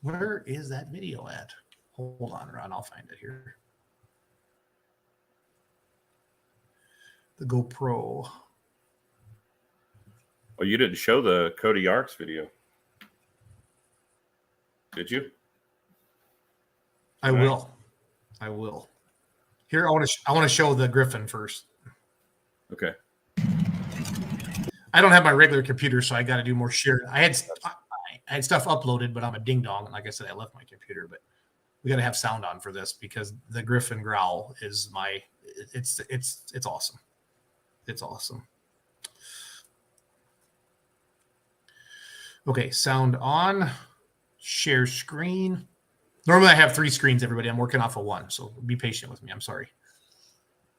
Where is that video at? Hold on, Ron. I'll find it here. The GoPro. Well, you didn't show the Cody Yarks video, did you? I will. Here, I want to show the Griffin first. Okay. I don't have my regular computer, so I got to do more share. I had stuff uploaded, but I'm a ding dong. Like I said, I left my computer, but we got to have sound on for this because the Griffin Growl is it's awesome. It's awesome. Okay, sound on. Share screen. Normally I have 3 screens, everybody. I'm working off of 1, so be patient with me. I'm sorry.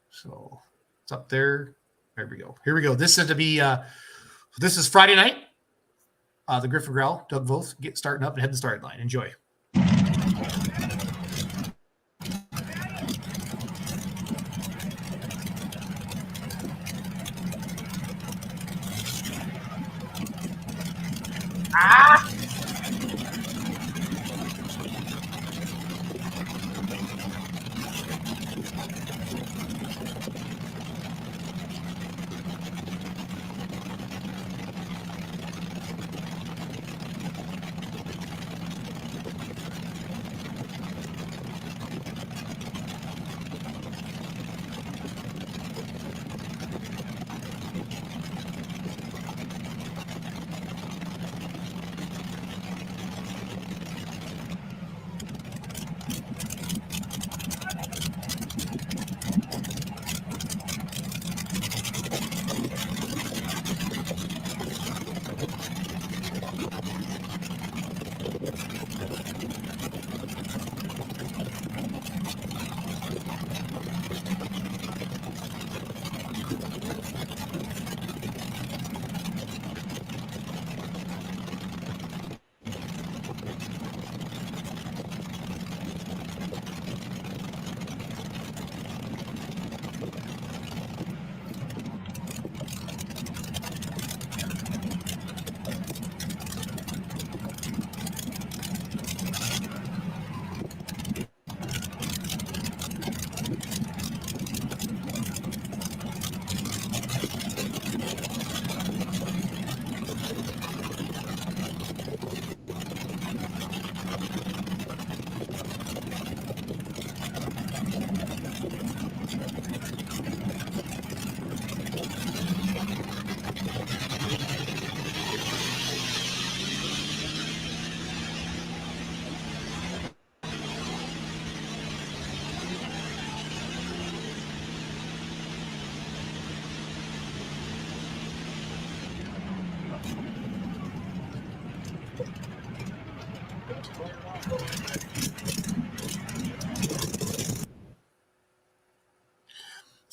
So it's up there. There we go. Here we go. This is Friday night. The Griffin Growl, Doug Voth, starting up and head the start line. Enjoy.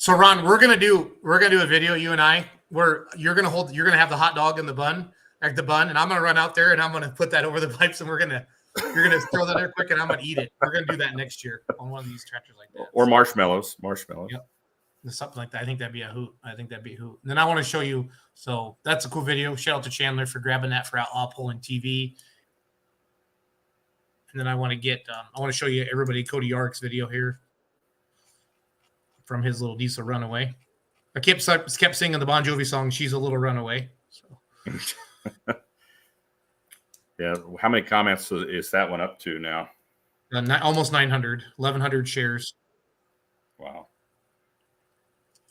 So Ron, we're gonna do a video, you and I, where you're gonna have the hot dog in the bun, and I'm gonna run out there and I'm gonna put that over the pipes, and you're gonna throw that there quick, and I'm gonna eat it. We're gonna do that next year on one of these tractors like that. Or marshmallows. Yep. Something like that. I think that'd be a hoot. And then I want to show you. So that's a cool video. Shout out to Chandler for grabbing that for Outlaw Pullin TV. And then I want to show you everybody Cody Yarrick's video here from his little diesel runaway. I kept singing the Bon Jovi song, "She's a Little Runaway." So. Yeah. How many comments is that one up to now? Almost 900, 1,100 shares. Wow.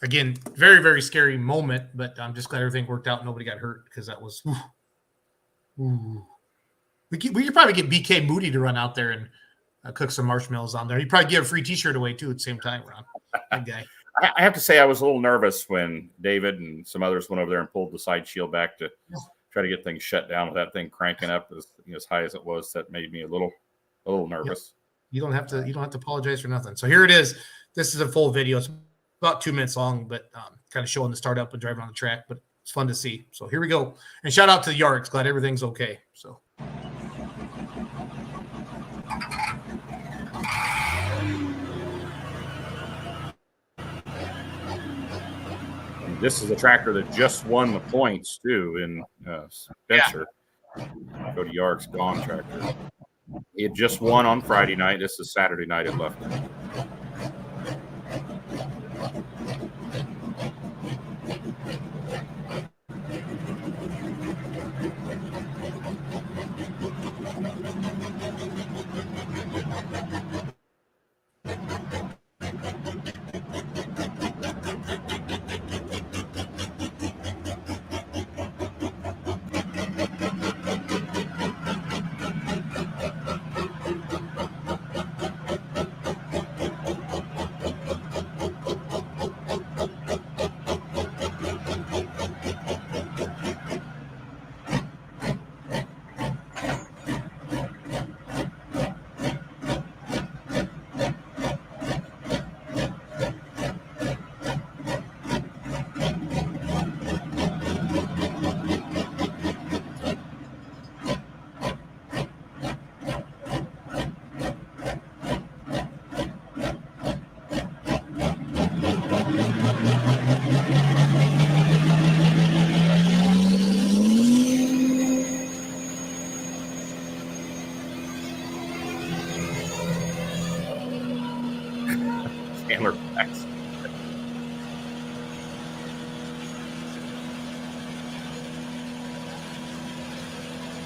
Again, very, very scary moment, but I'm just glad everything worked out. Nobody got hurt because that was. Ooh. We could probably get BK Moody to run out there and cook some marshmallows on there. He'd probably give a free T-shirt away too at the same time, Ron. That guy. I have to say I was a little nervous when David and some others went over there and pulled the side shield back to try to get things shut down with that thing cranking up as high as it was. That made me a little nervous. Yep. You don't have to apologize for nothing. So here it is. This is a full video. It's about 2 minutes long, but kind of showing the startup and driving on the track, but it's fun to see. So here we go. And shout out to the Yarricks. Glad everything's okay. So. And this is a tractor that just won the points too in Spencer. Cody Yarrick's Gone tractor. It just won on Friday night. This is Saturday night at Lufkin.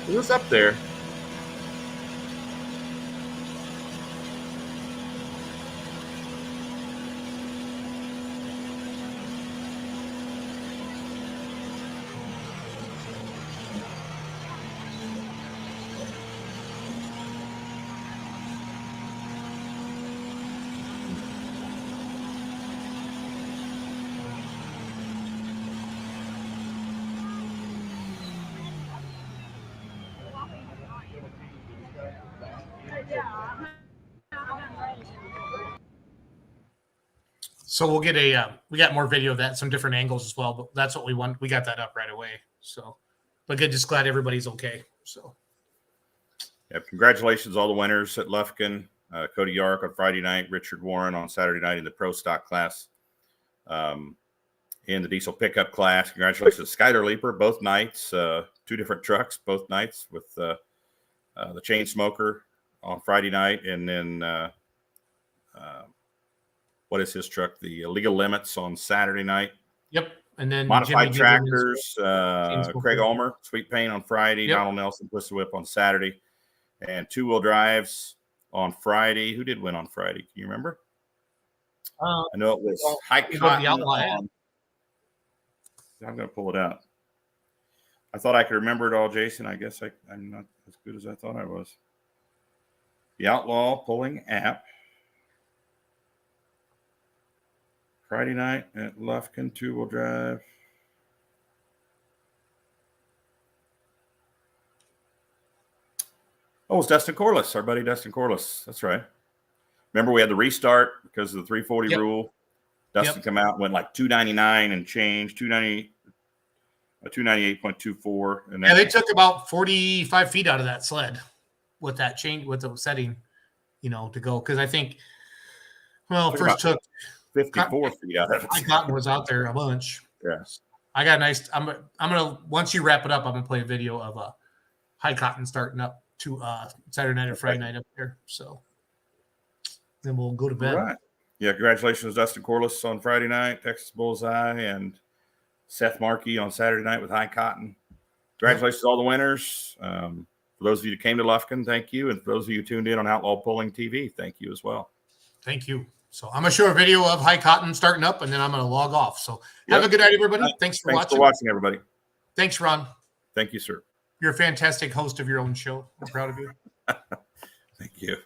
Who's up there? So we'll get we got more video of that, some different angles as well, but that's what we want. We got that up right away. So, but good, just glad everybody's okay. So, yeah, congratulations all the winners at Lufkin. Cody Yarrick on Friday night, Richard Warren on Saturday night in the pro stock class. In the diesel pickup class, congratulations to Skyler Leaper, both nights, 2 different trucks, both nights with the chain smoker on Friday night, and then what is his truck? The Legal Limits on Saturday night. Yep. And then Modified Tractors, Craig Ulmer, Sweet Pain on Friday, yep. Donald Nelson, Twisted Whip on Saturday, and 2-wheel drives on Friday. Who did win on Friday? Can you remember? I know it was High Cotton. I'm going to pull it out. I thought I could remember it all, Jason. I guess I'm not as good as I thought I was. The Outlaw Pulling app. Friday night at Lufkin, 2-wheel drive. Oh, it's Dustin Corliss, our buddy Dustin Corliss. That's right. Remember, we had the restart because of the 340 rule. Dustin come out, went like 299 and change, 298.24. And then, they took about 45 feet out of that sled with that change, with the setting, to go. Because I think, first took 54 feet out of it. Cotton was out there a bunch. Yes. I got a nice. I'm gonna once you wrap it up, I'm gonna play a video of High Cotton starting up to Saturday night or Friday night up there. So then we'll go to bed. All right. Yeah, congratulations, Dustin Corliss on Friday night, Texas Bullseye, and Seth Markey on Saturday night with High Cotton. Congratulations to all the winners. For those of you that came to Lufkin, thank you. And for those of you who tuned in on Outlaw Pulling TV, thank you as well. Thank you. So I'm going to show a video of High Cotton starting up, and then I'm going to log off. So have a good night, everybody. Thanks for watching, everybody. Thanks, Ron. Thank you, sir. You're a fantastic host of your own show. I'm proud of you. Thank you.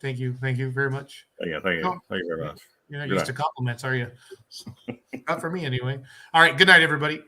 Thank you. Thank you very much. Yeah, thank you. Thank you very much. You're not used to compliments, are you? Not for me, anyway. All right. Good night, everybody.